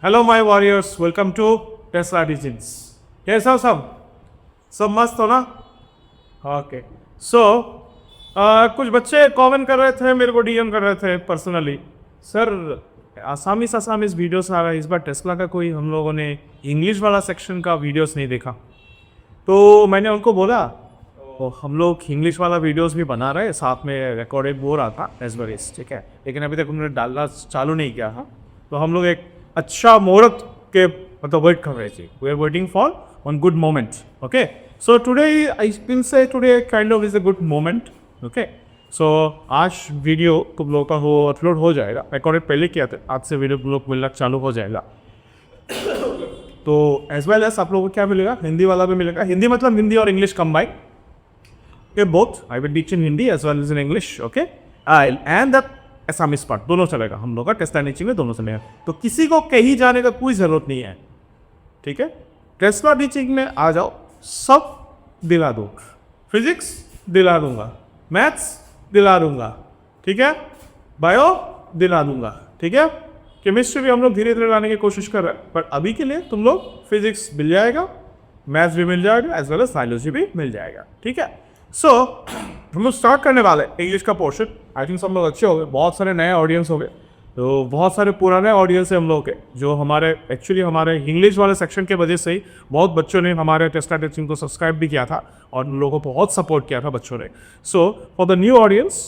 Hello my warriors, welcome to Tesla teachings. कैसा हो सब मस्त हो ना? ओके। सो कुछ बच्चे कमेंट कर रहे थे, मेरे को डीएम कर रहे थे पर्सनली, सर आसामीज वीडियोस आ रहा है, इस बार टेस्ला का कोई हम लोगों ने इंग्लिश वाला सेक्शन का वीडियोस नहीं देखा। तो मैंने उनको बोला तो हम लोग इंग्लिश वाला वीडियोस भी बना रहे हैं, साथ में रिकॉर्डेड हो रहा था एज वेल एज, ठीक है, लेकिन अभी तक उन्होंने डालना चालू नहीं किया था। तो हम लोग एक अच्छा मुहूर्त के मतलब वेट कर रहे थे, we are waiting for one good moment. Okay, so today I will say today kind of is a good moment. Okay, so आज वीडियो तुम लोगों का वो अपलोड हो जाएगा, रिकॉर्डेड पहले किया था, आज से वीडियो तुम लोग मिलना चालू हो जाएगा। तो एज वेल एज आप लोगों को क्या मिलेगा, हिंदी वाला भी मिलेगा, हिंदी मतलब हिंदी और English combine, okay, both I will teach in Hindi as well as in English, okay, and that Assamese part दोनों चलेगा, हम लोग का टेस्ला टीचिंग में दोनों चलेगा। तो किसी को कहीं जाने का कोई ज़रूरत नहीं है, ठीक है। टेस्ला टीचिंग में आ जाओ, सब दिला दूँ, फिजिक्स दिला दूंगा, मैथ्स दिला दूंगा, ठीक है, बायो दिला दूंगा, ठीक है, केमिस्ट्री भी हम लोग धीरे धीरे लाने की कोशिश कर रहे हैं, पर अभी के लिए तुम लोग फिजिक्स मिल जाएगा, मैथ्स भी मिल जाएगा, एज वेल एज बायोलॉजी भी मिल जाएगा, ठीक है। सो हम लोग स्टार्ट करने वाले इंग्लिश का पोर्शन। आई थिंक सब लोग अच्छे हो गए, बहुत सारे नए ऑडियंस हो गए, तो बहुत सारे पुराने ऑडियंस है हम लोग के, जो हमारे एक्चुअली हमारे इंग्लिश वाले सेक्शन के वजह से ही बहुत बच्चों ने हमारे टेस्ला टीचिंग को सब्सक्राइब भी किया था और उन लोगों को बहुत सपोर्ट किया था बच्चों ने। So for the new audience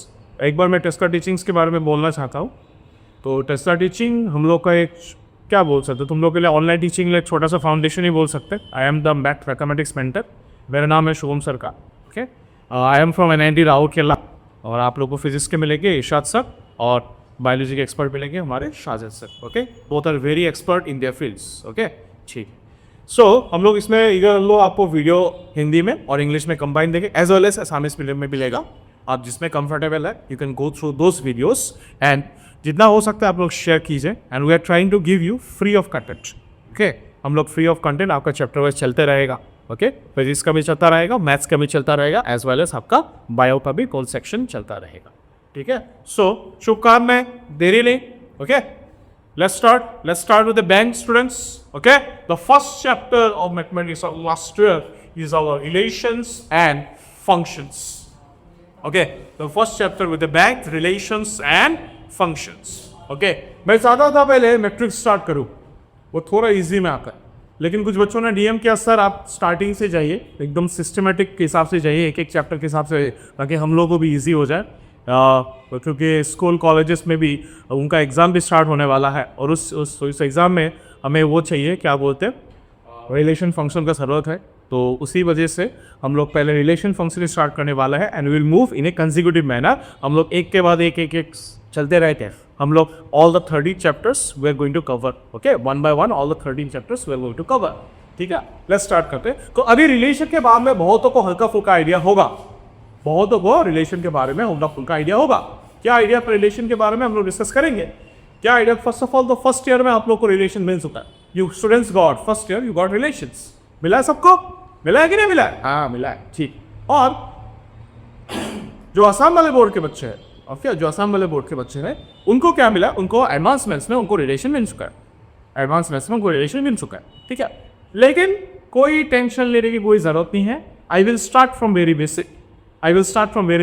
एक बार मैं टेस्ला टीचिंग्स के बारे में बोलना चाहता हूँ। तो टेस्ला टीचिंग हम लोग का एक क्या बोल सकते, तुम लोग के लिए ऑनलाइन टीचिंग लिए एक छोटा सा फाउंडेशन ही बोल सकते। I am the mathematics mentor, मेरा नाम है शुभम सर का, okay. I am from NIT Rourkela, और आप लोग को फिजिक्स के मिलेंगे इरशाद सर, और बायोलॉजी के एक्सपर्ट मिलेंगे हमारे Shahzad sir, okay. Both are very expert in their fields, okay, ठीक। सो हम लोग इसमें इधर लो आपको वीडियो हिंदी में और इंग्लिश में कंबाइन देंगे, as well as Assamese medium में मिलेगा। आप जिसमें कंफर्टेबल है you can go through those videos, and जितना हो सकता है आप लोग शेयर कीजिए, and we are trying to give you free of content, okay. हम लोग फ्री ऑफ कंटेंट आपका चैप्टर वाइज चलते रहेगा, ओके, फिजिक्स का भी चलता रहेगा, मैथ्स का भी चलता रहेगा, एज वेल एज आपका बायो का भी कोल सेक्शन चलता रहेगा, ठीक है। सो शुभकामनाएं, देरी नहीं, okay. Let's start with the bang students, okay. The first chapter of mathematics of last year is our relations and functions, okay. The first chapter with the bang, relations and functions, okay. मैं चाहता था पहले matrix start करूं, वो थोड़ा easy में आता है, लेकिन कुछ बच्चों ने डीएम किया सर आप स्टार्टिंग से जाइए, एकदम सिस्टमेटिक के हिसाब से जाइए, एक एक चैप्टर के हिसाब से, ताकि हम लोगों को भी इजी हो जाए, क्योंकि स्कूल कॉलेजेस में भी उनका एग्ज़ाम भी स्टार्ट होने वाला है, और उस एग्ज़ाम में हमें वो चाहिए, क्या बोलते हैं, रिलेशन फंक्शन का ज़रूरत है। तो उसी वजह से हम लोग पहले रिलेशन फंक्शन स्टार्ट करने वाला है, and will move in A consecutive manner. हम लोग एक के बाद एक चलते रहते हैं, हम लोग all the 30 chapters we are going to cover, okay, one by one all the 13 chapters we are going to cover, ठीक है। लेट्स स्टार्ट करते हैं। तो अभी रिलेशन के बारे में बहुतों को हल्का फुल्का आइडिया होगा, बहुतों को रिलेशन के बारे में हल्का फुल्का आइडिया होगा। क्या आइडिया पर रिलेशन के बारे में हम लोग डिस्कस करेंगे। क्या आइडिया, फर्स्ट ऑफ ऑल तो फर्स्ट ईयर में आप लोग को रिलेशन मिल चुका है, you students got first year you got relations, मिला है सबको, मिला है कि नहीं मिला है? हाँ मिला है, ठीक। और जो आसाम वाले बोर्ड के बच्चे हैं, और क्या जो आसाम वाले बोर्ड के बच्चे हैं उनको क्या मिला, उनको एडवांस मैथ्स में उनको रिलेशन मिल चुका है, एडवांस मैथ्स में उनको रिलेशन मिल चुका है, ठीक है। लेकिन कोई टेंशन लेने की कोई ज़रूरत नहीं है। I will start from very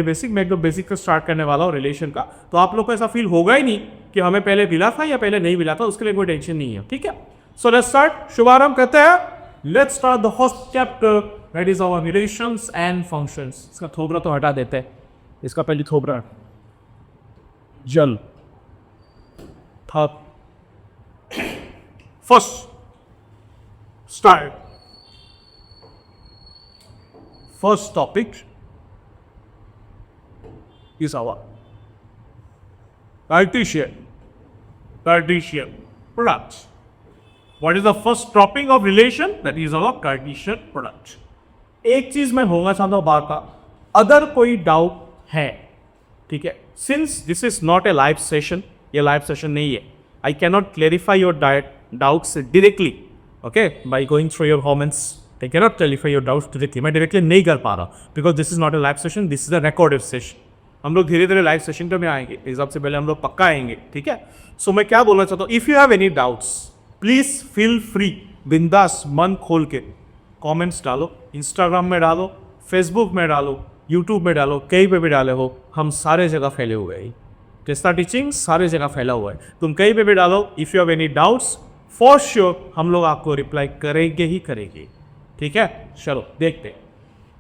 basic, मैं एकदम बेसिक से स्टार्ट करने वाला हूँ रिलेशन का। तो आप लोग को ऐसा फील होगा ही नहीं कि हमें पहले मिला था या पहले नहीं मिला था, उसके लिए कोई टेंशन नहीं है, ठीक है। सो लेट्स स्टार्ट, शुभारंभ करते हैं। Let's start the first chapter, that is our relations and functions. इसका थोबरा तो हटा देते हैं, इसका पहले थोबरा जल था। First start, first topic is our Cartesian product. What is the first topic of relation? That is our Cartesian product. एक चीज मैं होगा चाहता हूं बार का, अगर कोई डाउट है, ठीक है, since this is not a live session, ये लाइव सेशन नहीं है, I can not clarify your doubts directly, okay, by going through your comments. I can not clarify your doubts directly, मैं डायरेक्टली नहीं कर पा रहा, because this is not a live session, this is a recorded session. हम लोग धीरे धीरे live session पे में आएंगे, एग्जाम से पहले हम लोग पक्का आएंगे, ठीक है। सो मैं क्या बोलना चाहता हूँ, if you have any doubts, please feel free, बिंदास मन खोल के कमेंट्स डालो, इंस्टाग्राम में डालो, फेसबुक में डालो, यूट्यूब में डालो, कहीं पे भी डाले हो, हम सारे जगह फैले हुए हैं। टेस्ला टीचिंग सारे जगह फैला हुआ है, तुम कहीं पे भी डालो। If you have any doubts for sure हम लोग आपको रिप्लाई करेंगे ही करेंगे। ठीक है, चलो देखते हैं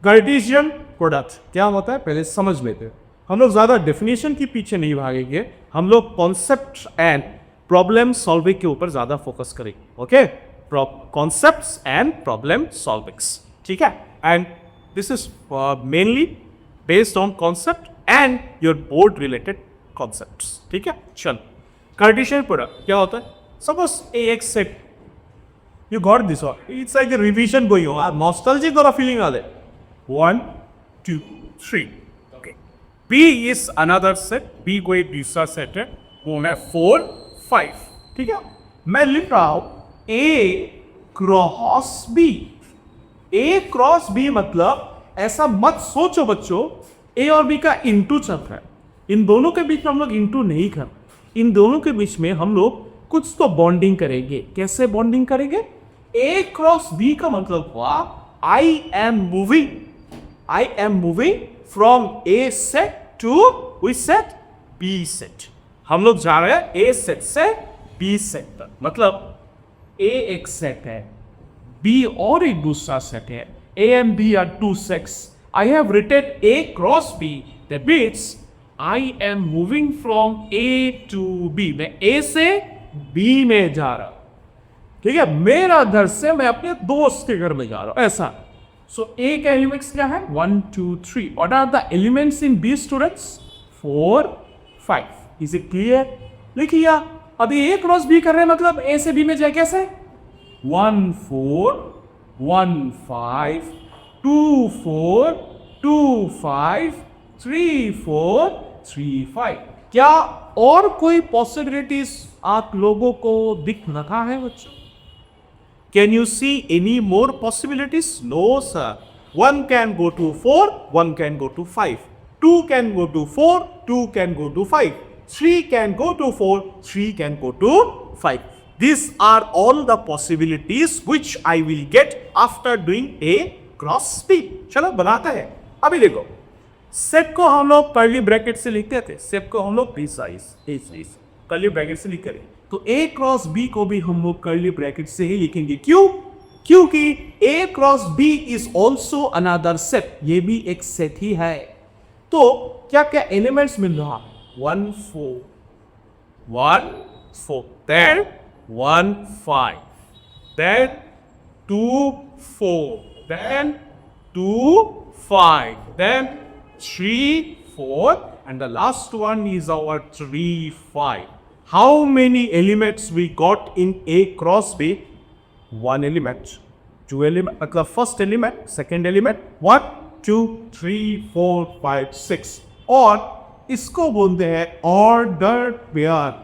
कार्टेशियन प्रोडक्ट क्या होता है, पहले समझ लेते हैं। हम लोग ज़्यादा डेफिनेशन के पीछे नहीं भागेंगे, हम लोग कॉन्सेप्ट एंड प्रॉब्लम सॉल्विंग के ऊपर ज़्यादा फोकस करेंगे। ओके, कॉन्सेप्ट्स एंड प्रॉब्लम सॉल्विंग्स, ठीक है। And this is mainly based on concept and your board related concepts. ठीक है, चलो कार्टेशियन प्रोडक्ट क्या होता है। Suppose A x set, you got this one. It's like a revision going on. Nostalgic or a feeling are there? 1, 2, 3. Okay. B is another set. B कोई दूसरा set है, वो है 4, 5. ठीक है, मैं लिख रहा हूं A cross B. A cross B मतलब ऐसा मत सोचो बच्चों A और B का इंटू चल रहा है। इन दोनों के बीच में हम लोग इंटू नहीं कर, इन दोनों के बीच में हम लोग कुछ तो बॉन्डिंग करेंगे। कैसे बॉन्डिंग करेंगे? A क्रॉस B का मतलब हुआ I am moving from A set to which set, B set. हम लोग जा रहे हैं A सेट से B सेट तक, मतलब A एक सेट है, B और एक दूसरा सेट है। A and B are two sets. I have written A cross B. That means I am moving from A to B. मैं A से B में जा रहा हूं। ठीक है, मेरा घर से मैं अपने दोस्त के घर में जा रहा हूं, ऐसा। सो ए का एलिमेंट्स क्या है? 1, 2, 3. What are the elements in B students? 4, 5. Is it clear? लिखिए, अभी ए क्रॉस बी कर रहे हैं, मतलब ए से बी में जाए कैसे? 1, 4, 1, 5, 2, 4, 2, 5, 3, 4, 3, 5. क्या और कोई पॉसिबिलिटीज आप लोगों को दिख रहा है बच्चों? Can you see any more possibilities? No, sir. 1 can go to 4, 1 can go to 5. 2 can go to 4, 2 can go to 5. 3 can go to 4, 3 can go to 5. These are all the possibilities which I will get after doing A cross B. चलो बनाते हैं। अभी देखो, set को हम लोग curly bracket से लिखते थे, सेट को हम लोग B साइज कर्ली ब्रैकेट से लिख करें, तो A क्रॉस B को भी हम लोग कर्ली ब्रैकेट से ही लिखेंगे। क्यों? क्योंकि A cross B is also another set, ये भी एक सेट ही है। तो क्या क्या एलिमेंट्स मिल रहा है? 1, 4, 1, 4, then 1, 5, then 2, 4, then 2, 5, then 3, 4, and the last one is our 3, 5. How many elements we got in A cross B? 1 element, 2 element, मतलब first element, second element, 1, 2, 3, 4, 5, 6. और इसको बोलते हैं ऑर्डर पेयर,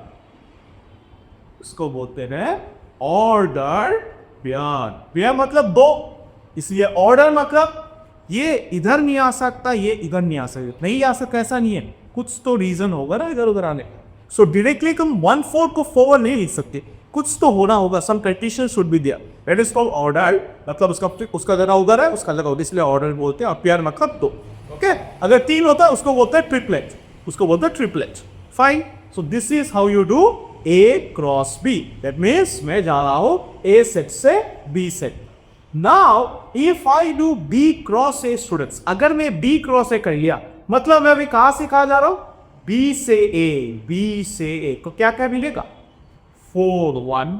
इसको बोलते हैं ऑर्डर पेयर। पेयर मतलब दो, इसलिए ऑर्डर मतलब ये इधर नहीं आ सकता, ये इधर नहीं आ सकता, नहीं आ सकता ऐसा नहीं है, कुछ तो रीजन होगा ना इधर उधर आने का। सो डायरेक्टली हम 1, 4 को 4 नहीं लिख सकते, कुछ तो होना होगा, some condition should be there. That is called order, मतलब उसका जगह उधर है, उसका जगह उधर, इसलिए ऑर्डर बोलते हैं। और पेयर मतलब दो। ओके, अगर 3 होता है उसको बोलते हैं ट्रिपलेट, उसको बोलते हैं triplet. Fine, so this is how you do A cross B. That means मैं जा रहा हूं A सेट से B set. Now if I do B cross A students, अगर मैं B क्रॉस A कर लिया, मतलब मैं अभी कहां से कहां जा रहा हूं? B से A, B से A, तो क्या क्या मिलेगा? 4, 1,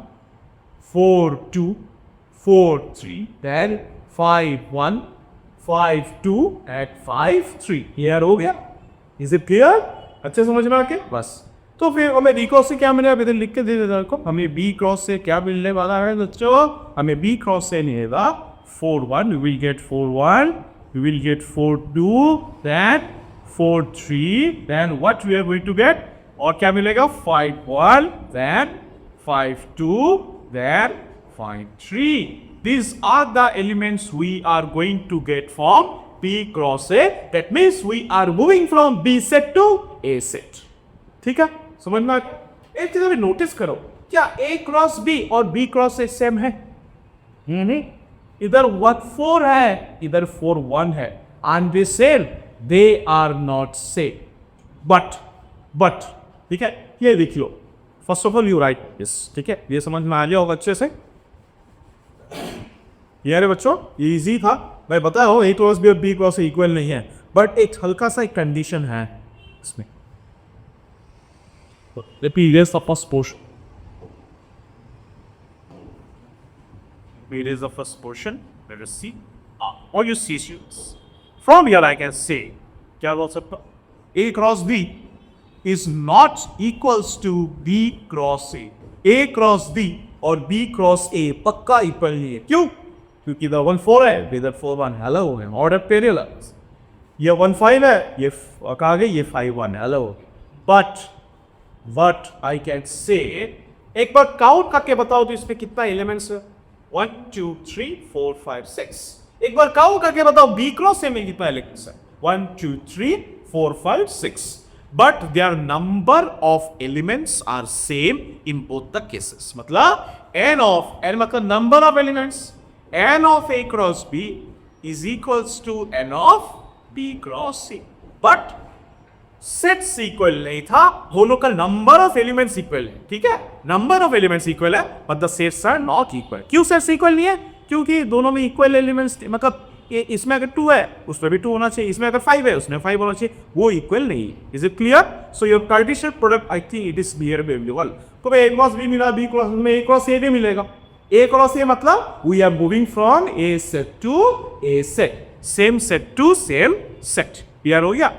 4, 2, 4, 3, then 5, 1, 5, 2, and 5, 3. Here हो गया। Is it clear? अच्छे समझ में आके बस। तो फिर हमें B क्रॉस से क्या मिलेगा? इधर लिख के दे देता आपको। हमें B क्रॉस से क्या मिलने वाला है बच्चों? हमें B क्रॉस से मिलेगा 4, 1, we will get 4, 1, we will get 4, 2, then 4, 3, then what we are going to get? और क्या मिलेगा? 5, 1, then 5, 2, then 5, 3. These are the elements we are going to get from B cross A. That means we are moving from B set to A set. ठीक है, समझ में? एक चीज अभी नोटिस करो, क्या A क्रॉस B और B क्रॉस A सेम है? नहीं, इधर 1 4 है, इधर 4 1 है, and they said they are not same. but ठीक है, ये देख लो, first of all you write this, ठीक है, ये समझ में आ गया होगा अच्छे से। ये रे बच्चों, ये इजी था, मैं बताया हूँ A क्रॉस B और B क्रॉस A इक्वल नहीं है, बट एक हल्का सा एक कंडीशन है इसमें। Repeat the first portion. Repeat the first portion. Let us see. Or you see from here I can say, क्या बोल सकता? A cross B is not equals to B cross A. A cross B और B cross A पक्का equal नहीं है। क्यों? क्योंकि इधर 1 4 है, इधर 4 1 हेलो है, ऑर्डर पैरेलल। ये 1 5 है, ये कहा गया ये 5 1 hello. But I can say, एक बार काउंट करके बताओ तो इसमें कितना एलिमेंट्स है? 1 2 3 4 5 6। एक बार काउंट करके बताओ B क्रॉस A में कितना एलिमेंट्स है? 1 2 3 4 5 6। But their number of elements are same in both the cases. मतलब n मतलब number of elements, n of A cross B is equals to n of B cross C. But sets equal नहीं था, दोनों का number of elements equal है, ठीक है, number of elements equal है, but the sets are not equal. क्यों sets equal नहीं है? क्योंकि दोनों में इक्वल एलिमेंट्स, मतलब इसमें अगर 2 है उसमें भी 2 होना चाहिए, इसमें अगर 5 है उसमें 5 होना चाहिए, वो इक्वल नहीं है। Is it clear? So your Cartesian product I think it is bear variable. तो A क्रॉस B मिला, B क्रॉस में A क्रॉस A भी मिलेगा। A क्रॉस A मतलब we are moving from A set to A set, same set to same set. Clear हो गया?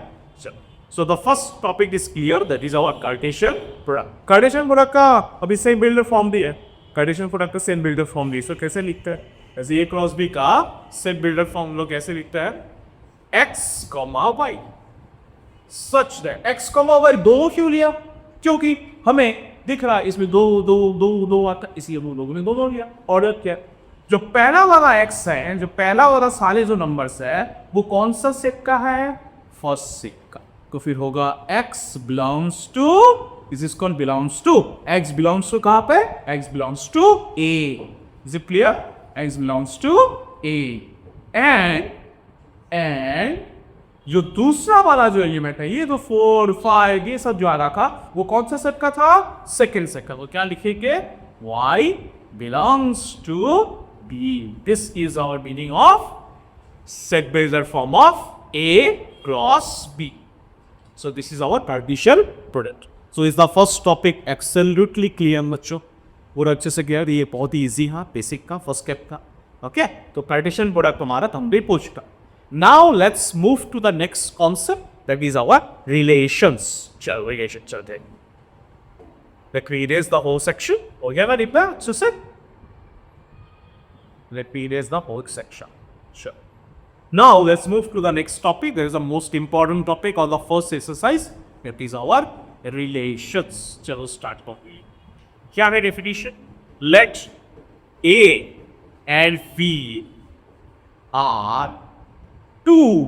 So the first topic is clear, that is our Cartesian product. Cartesian product का अभी same builder form दिया है, Cartesian product का same builder form दिया, so कैसे लिखते हैं? ऐसे A क्रॉस B का सेम बिल्डर फॉर्म लोग कैसे लिखते हैं? X, Y such that X, Y दो क्यों लिया? क्योंकि हमें दिख रहा है इसमें दो आता है, इसलिए दो लोगों ने दो लिया। ऑर्डर क्या? जो पहला वाला X है, जो पहला वाला सारे जो नंबर्स है, वो कौन सा सेट का है? फर्स्ट सेट का। तो फिर होगा x belongs to, this is called belongs to, x belongs to कहाँ पे? x belongs to A. Is it clear? x belongs to A. And जो दूसरा वाला जो एलिमेंट है, ये तो 4 5 ये सब जो आ रहा था, वो कौन सा सेट का था? सेकेंड सेट का। तो क्या लिखेंगे? y belongs to B. This is our meaning of set Bezier form of A cross B. So this is our Cartesian product. So is the first topic absolutely clear बच्चों? और अच्छे से clear, ये बहुत ही इजी है, basic का first step का। Okay, तो Cartesian product हमारा कंप्लीट हो चुका। Now let's move to the next concept, that is our relations. चलो रिलेशन चलते हैं। Let me erase the whole section. हो गया ना रिप्लाई अच्छे से? Let me erase the whole section. Sure. Now let's move to the next topic. There is a most important topic on the first exercise. That is our relations. चलो start करते हैं। क्या है definition? Let A and B are two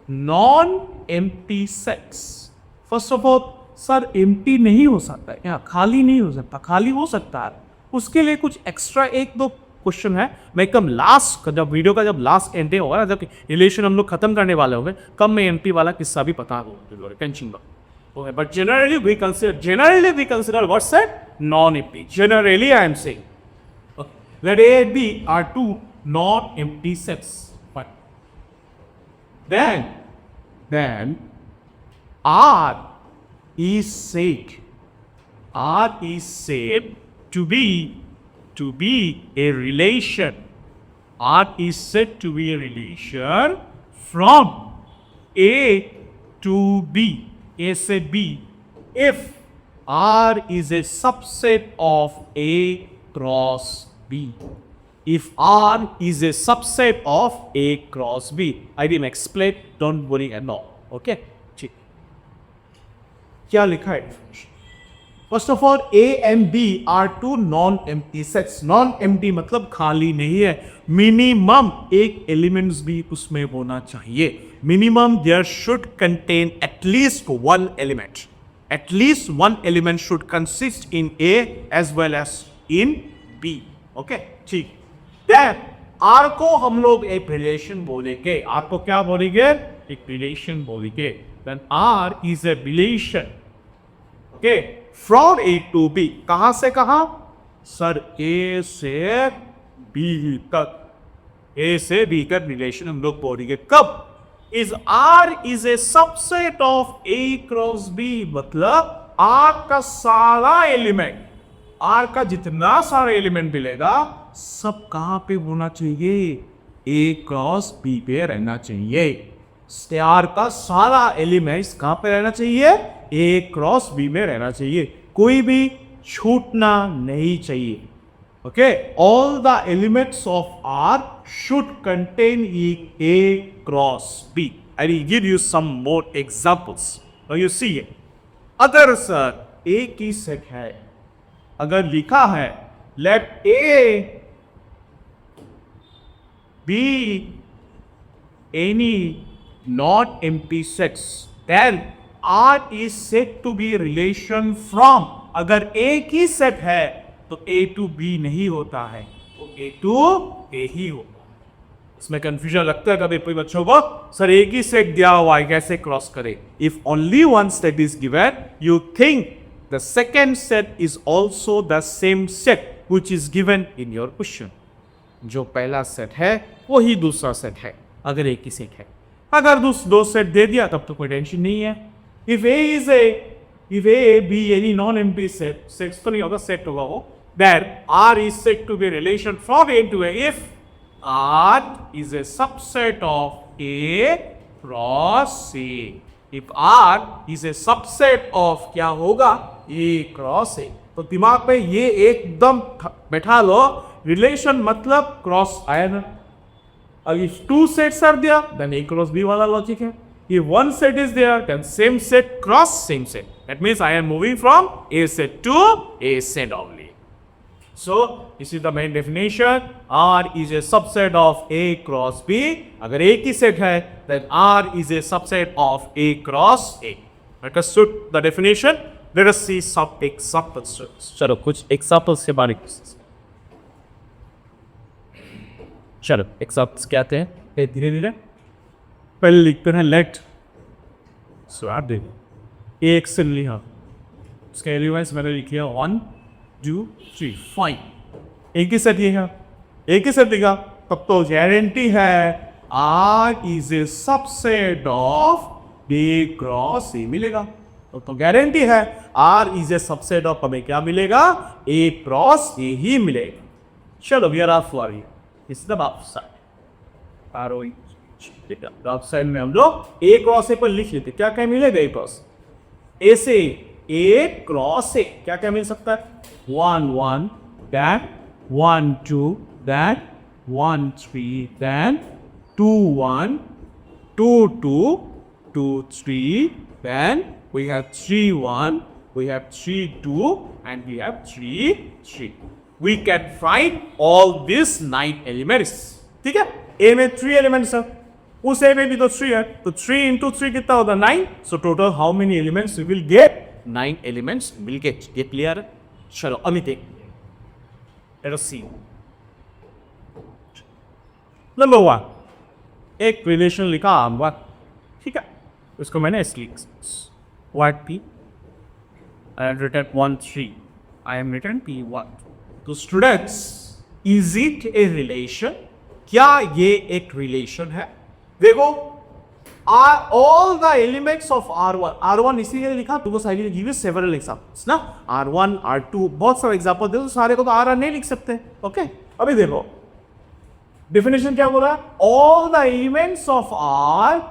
non-empty sets. First of all, sir empty नहीं हो सकता है, या खाली नहीं हो सकता? खाली हो सकता है, उसके लिए कुछ एक्स्ट्रा एक दो क्वेश्चन है। मैं कम लास्ट जब वीडियो का जब लास्ट एंड होगा ना, जब रिलेशन हम लोग खत्म करने वाले होंगे, कम में एमपी वाला किस्सा भी पता होगा, टेंशन लो। But generally we consider what set? Non empty. Generally I am saying let A and B are two non-empty sets, but then R is said to be a relation. R is said to be a relation from A to B, A से B, if R is a subset of A cross B. If R is a subset of A cross B. I didn't explain, don't worry at all. Okay? ठीक। क्या लिखा है? First of all, A and B are two non-empty sets. Non-empty मतलब खाली नहीं है। Minimum एक elements भी उसमें होना चाहिए। Minimum there should contain at least one element. at least one element should consist in A as well as in B. Okay, ठीक. Then R को हम लोग एक रिलेशन बोलेंगे. R को क्या बोलेंगे? एक रिलेशन बोलेंगे. Then R is a relation. Okay, from A to B. कहाँ से कहाँ? सर A से B तक. A से B का रिलेशन हम लोग बोलेंगे. कब? Is R is a subset of A cross B. मतलब R का सारा एलिमेंट, R का जितना सारा एलिमेंट मिलेगा सब कहाँ पे होना चाहिए? A क्रॉस B पे रहना चाहिए. R का सारा एलिमेंट्स कहाँ पे रहना चाहिए? A क्रॉस B में रहना चाहिए. कोई भी छूटना नहीं चाहिए. Okay, all the elements of R should contain A cross B. I will give you some more examples. Now you see it. अगर सर A की सेट है, अगर लिखा है let A be any not empty sets, then R is said to be relation from. अगर A की set है तो A to B नहीं होता है, तो A to A ही होगा. इसमें कंफ्यूजन लगता है कभी कोई बच्चों को, सर एक ही सेट दिया हुआ है कैसे क्रॉस करें? If only one set is given, you think the second set is also the same set which is given in your question. जो पहला सेट है वही दूसरा सेट है अगर एक ही सेट है. अगर दो सेट दे दिया तब तो कोई टेंशन नहीं है. if A be any non-empty set, sets तो नहीं होगा, सेट होगा वो, then R is said to be a relation from A to A if R is a subset of A cross A. If R is a subset of क्या होगा? A cross A. तो दिमाग में ये एकदम बैठा लो, रिलेशन मतलब cross आया ना. अब if two sets are there, then A cross B वाला लॉजिक है. If one set is there, then same set cross same set. That means I am moving from A set to A set only. So this is the main definition. R is a subset of A cross B. अगर एक ही set है, then R is a subset of A cross A. Let us suit the definition. Let us see some examples. चलो कुछ examples से बारीक. चलो examples क्या आते हैं? धीरे धीरे पहले लिखते हैं लेट. सो आप देखो एक से लिखा, उसका एलिमेंट्स मैंने लिखा 1 2 3 5. एक ही सेट लिखा, एक ही सेट लिखा, तब तो गारंटी है R is a subset of B cross A मिलेगा. तो गारंटी है R is a subset of, हमें क्या मिलेगा? A क्रॉस A ही मिलेगा. चलो वी आर ऑफ फॉर इस the side ROE left side में हम लोग A क्रॉस A पर लिख लेते. क्या क्या मिलेगा? A क्रॉस A से A क्रॉस A क्या क्या मिल सकता है? 1 1 then 1 2 then 1 3 then 2 1 2 2 2 3 then we have 3 1 we have 3 2 and we have 3 3. We can find all these 9 elements. ठीक है, A में 3 elements है, उस A में भी तो 3 है, तो 3 into 3 कितना होता है? 9. So total how many elements we will get? 9 elements will get. ये क्लियर है? चलो अभी देखते हैं. Let us see. Number 1, एक रिलेशन लिखा R1. ठीक है, उसको मैंने ऐसे लिखा what P. I have written 1 3. I am written P1. तो students, is it a relation? क्या ये एक रिलेशन है? देखो all the elements of R1 इसीलिए लिखा because I will give you several examples ना. R1 R2 बहुत सारे एग्जाम्पल दे, तो सारे को तो R नहीं लिख सकते. ओके, अभी देखो डेफिनेशन क्या बोल रहा है? all the elements of R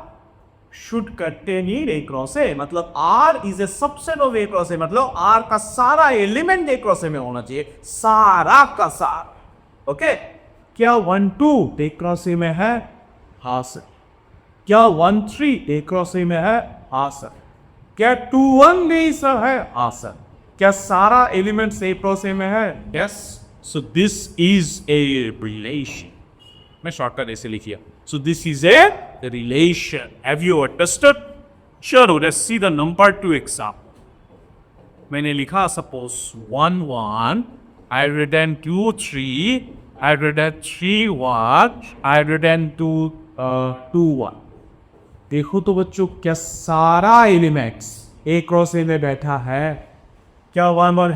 should contain A cross A. मतलब R is a subset of A cross A. मतलब R का सारा एलिमेंट A cross A में होना चाहिए, सारा का सारा. ओके, क्या 1 2 A cross A में है? हाँ सर. क्या 1 3 A cross A में है? हाँ सर. क्या 2 1 भी सर है? हाँ सर. क्या सारा एलिमेंट्स A cross A में है? Yes. So this is a relation. मैं शॉर्टकट ऐसे लिखिए. So this is a relation. Have you understood? Sure. Let's see the number 2 example. मैंने लिखा suppose 1 1 greater than 2 3 greater than 3 1 greater than 2 2 1। देखो तो बच्चों क्या सारा एलिमेंट्स ए क्रॉस ए में बैठा है। क्या 1 1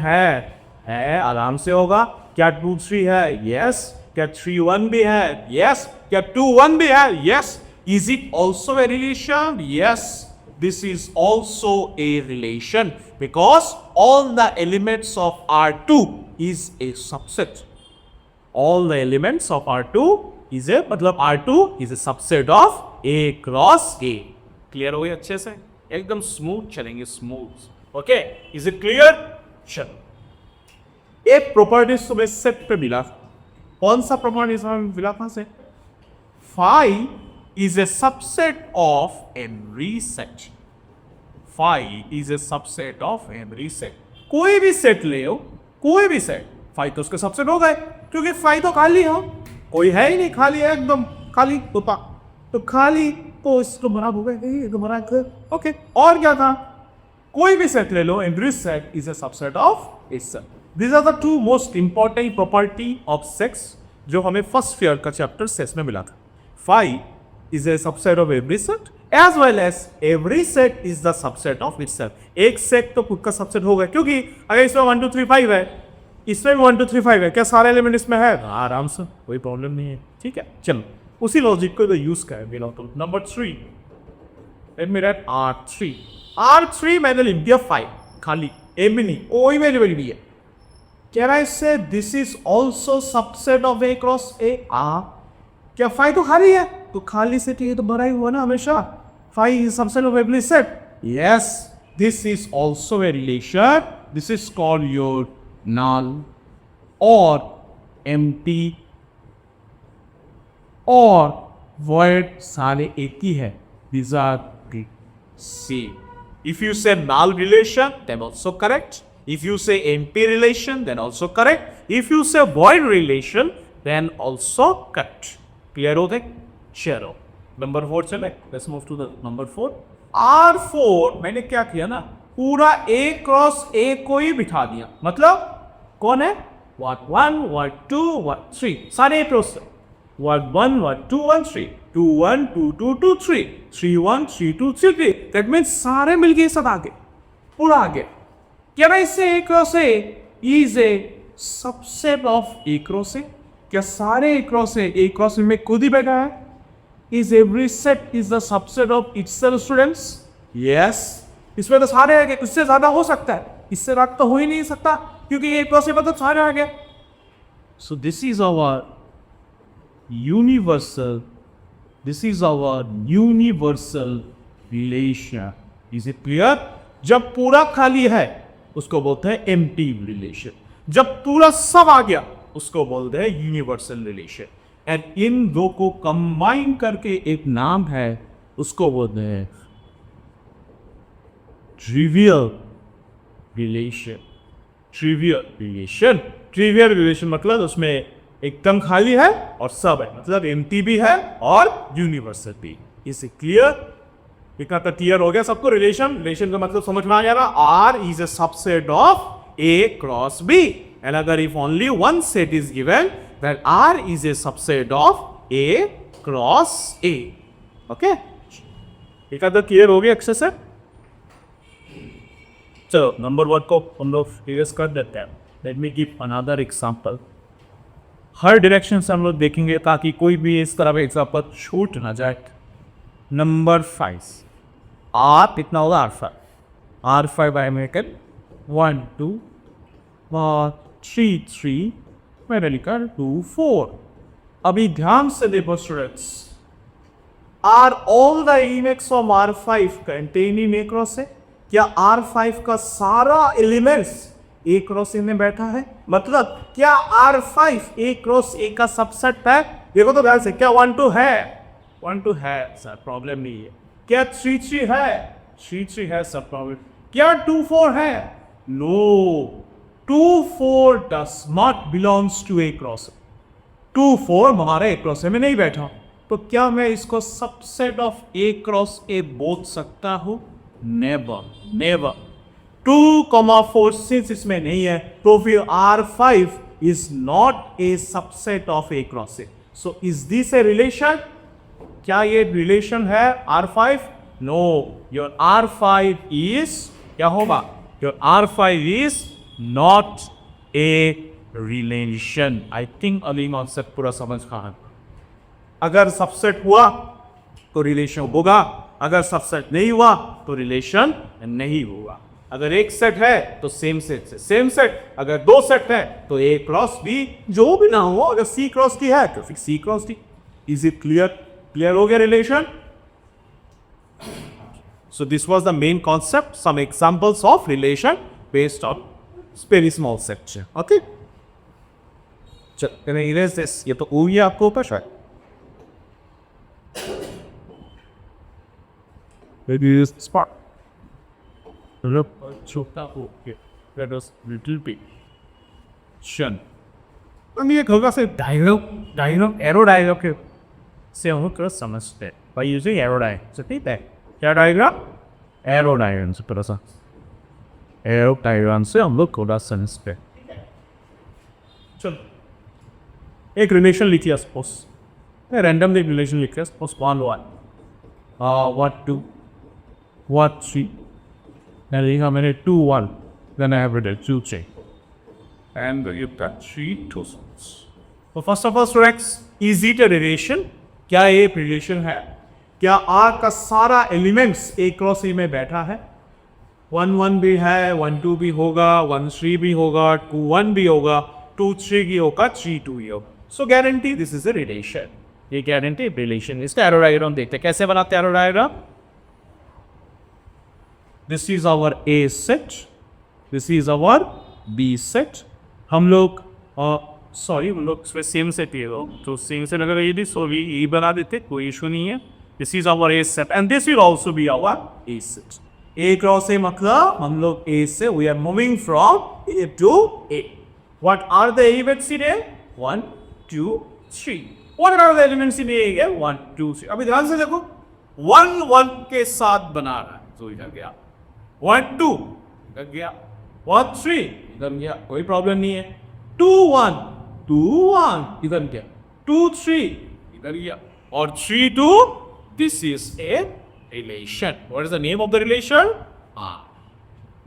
है आराम से होगा। क्या 2 3 है? यस। क्या 3 1 भी है? यस। क्या 2 1 भी है? Yes. Is it also a relation? Yes, this is also a relation because all the elements of R2 is a subset. All the elements of R2 is a मतलब R2 is a subset of A cross A। Clear हो गई अच्छे से? एकदम smooth चलेंगे, smooth. Okay, is it clear? चलो, एक properties तुम्हें सेट पे मिला। कौन सा प्रॉपर्टीज हमें मिला? कहां से? Phi is a subset of every set। Phi is a subset of every set। कोई भी सेट ले लो, कोई भी सेट, फाई तो उसके सबसेट हो गए क्योंकि फाई तो खाली हो, कोई है ही नहीं, खाली है एकदम खाली तोता, तो खाली तो इसको बना हो गए, बना ओके। और क्या था? कोई भी सेट ले लो, every set is a subset of a set। These are the two most important property of sets जो हमें फर्स्ट ईयर का चैप्टर सेट्स में मिला था। Phi is a subset of every set as well as every set is the subset of itself। एक set तो खुद का सबसेट होगा क्योंकि अगर इसमें 1 2 3 5 है, इसमें भी 1 2 3 5 है, क्या सारे एलिमेंट इसमें है? आराम से, कोई प्रॉब्लम नहीं है। ठीक है, चलो उसी लॉजिक को तो यूज करें। Number 3, let me right R3। R3 मैंने लिख दिया 5 खाली, ए भी नहीं, कोई वेरिएबल भी है। कैन आई से this is also subset of A cross ए? क्या फाई तो खाली है, तो खाली सेट ये तो बड़ा ही हुआ ना हमेशा। Phi is subset of every set. Yes, this is also a relation. This is called your null और एम्प्टी और वॉइड, सारे एक ही है। These are the same। If you say null relation, then also correct। If you say empty relation, then also correct। If you say void relation, then also correct। Clear हो गए? चलो number 4 चले, let's move to the number 4। R4 मैंने क्या किया ना, पूरा A cross A को ही बिठा दिया। मतलब कौन है? What 1 what 2 what 3, सारे A cross. What 1 what 2 1 3 2 1 2 2 2 3 3 1 3 2 3 3। That means सारे मिलके सब आगे, पूरा आगे। क्या ना इससे A cross A is a subset of A cross A? क्या सारे A क्रॉस A क्रॉस में खुद ही बैठा है? Is every set is the subset of itself students? Yes। इसमें तो सारे आ गए, इससे ज्यादा हो सकता है, इससे ज्यादा तो हो ही नहीं सकता क्योंकि A क्रॉस A मतलब सारे आ गए। So this is our universal, this is our universal relation। Is it clear? जब पूरा खाली है उसको बोलते हैं empty relation। जब पूरा सब आ गया उसको बोलते हैं यूनिवर्सल रिलेशन। एंड इन दो को कंबाइन करके एक नाम है, उसको बोलते हैं trivial relation. Trivial relation, trivial relation मतलब उसमें एकदम खाली है और सब है, मतलब एम्प्टी भी है और यूनिवर्सल भी। इसे क्लियर? इतना तो क्लियर हो गया सबको? रिलेशन, रिलेशन का मतलब समझ में आ गया ना? R is A subset of A cross B. And agar if only one set is given, then R is a subset of A cross A। Okay? एक आधा क्लियर हो गया अच्छे से? चलो नंबर 1 को हम लोग फिगर्स कर देते हैं। Let me give another example. हर डायरेक्शन से हम लोग देखेंगे ताकि कोई भी इस तरह का एग्जांपल छूट ना जाए। नंबर 5, R कितना होगा? R5 आई मेक इट 1 2 3 3, मैंने लिखा 2 4। अभी ध्यान से देखो students, are all the elements of R5 contain in A cross A? क्या R5 का सारा एलिमेंट्स A क्रॉस A में बैठा है? मतलब क्या R5 A क्रॉस A का सबसेट है? देखो तो ध्यान से, क्या 1 2 है? 1 2 है सर, प्रॉब्लम नहीं है। क्या 3 3 है? 3 3 है सर, प्रॉब्लम। क्या 2 4 है? No, 2 4 does not belongs to A cross A। 2 4 हमारे A क्रॉस A में नहीं बैठा, तो क्या मैं इसको subset of A cross A बोल सकता हूं? Never, never. 2,4 सिंस इसमें नहीं है तो फिर R5 is not a subset of A cross A. So is this a relation? क्या ये रिलेशन है R5? No, your R5 is क्या होगा? Your R5 is not a relation. I think Ali concept पूरा समझ कहा. अगर सबसेट हुआ तो रिलेशन होगा, अगर सबसेट नहीं हुआ तो रिलेशन नहीं होगा. अगर एक सेट है तो सेम सेट से सेम सेट, अगर दो सेट है तो ए क्रॉस बी, जो भी ना हो, अगर सी क्रॉस डी है तो फिर C cross D. Is it clear? Clear हो गया relation? So this was the main concept, some examples of relation based on very small set. Okay, चल कैन आई इरेज दिस? ये तो हो गया आपको ऊपर शायद. Maybe this spot. छोटा okay, that was little bit. शन. हम ये होगा से डायलॉग एरो डायलॉग के से हम कर समझते हैं by using arrow diagram. so ठीक है, क्या डायग्राम? एरो डायग्राम से थोड़ा सा एरो डायग्राम से हम लोग थोड़ा समझते हैं. चलो एक रिलेशन लिखिए, सपोज रैंडमली रिलेशन लिखिए, suppose 1 2 1 3, and how many 2 1, then I have written 2 3, and you've got 3 2. So first of all students, is it a relation? क्या ये रिलेशन है? क्या R का सारा एलिमेंट्स A क्रॉस A में बैठा है? 1 1 भी है, 1 2 भी होगा, 1 3 भी होगा, 2 1 भी होगा, 2 3 भी होगा, 3 2 भी होगा. So guarantee this is a relation. ये गारंटी रिलेशन. इसका एरो डायग्राम देखते हैं कैसे बनाते हैं arrow diagram. This is our A set, this is our B set. हम लोग सॉरी हम लोग इसमें सेम सेट ये हो तो सेम सेट अगर ये सो ये बना देते, कोई इशू नहीं है. This is our A set and this will also be our A set. A cross A मतलब हम लोग A से we are moving from A to A. What are the elements in A? 1 2 3. What are the elements in A? 1 2 3. अभी ध्यान से देखो, 1 1 के साथ बना रहा है तो इधर गया, 1 2 इधर गया, 1 3 इधर गया, कोई प्रॉब्लम नहीं है. 2 1 2 1 इधर गया, 2 3 इधर गया, और 3 2. This is a relation. What is the name of the relation? R.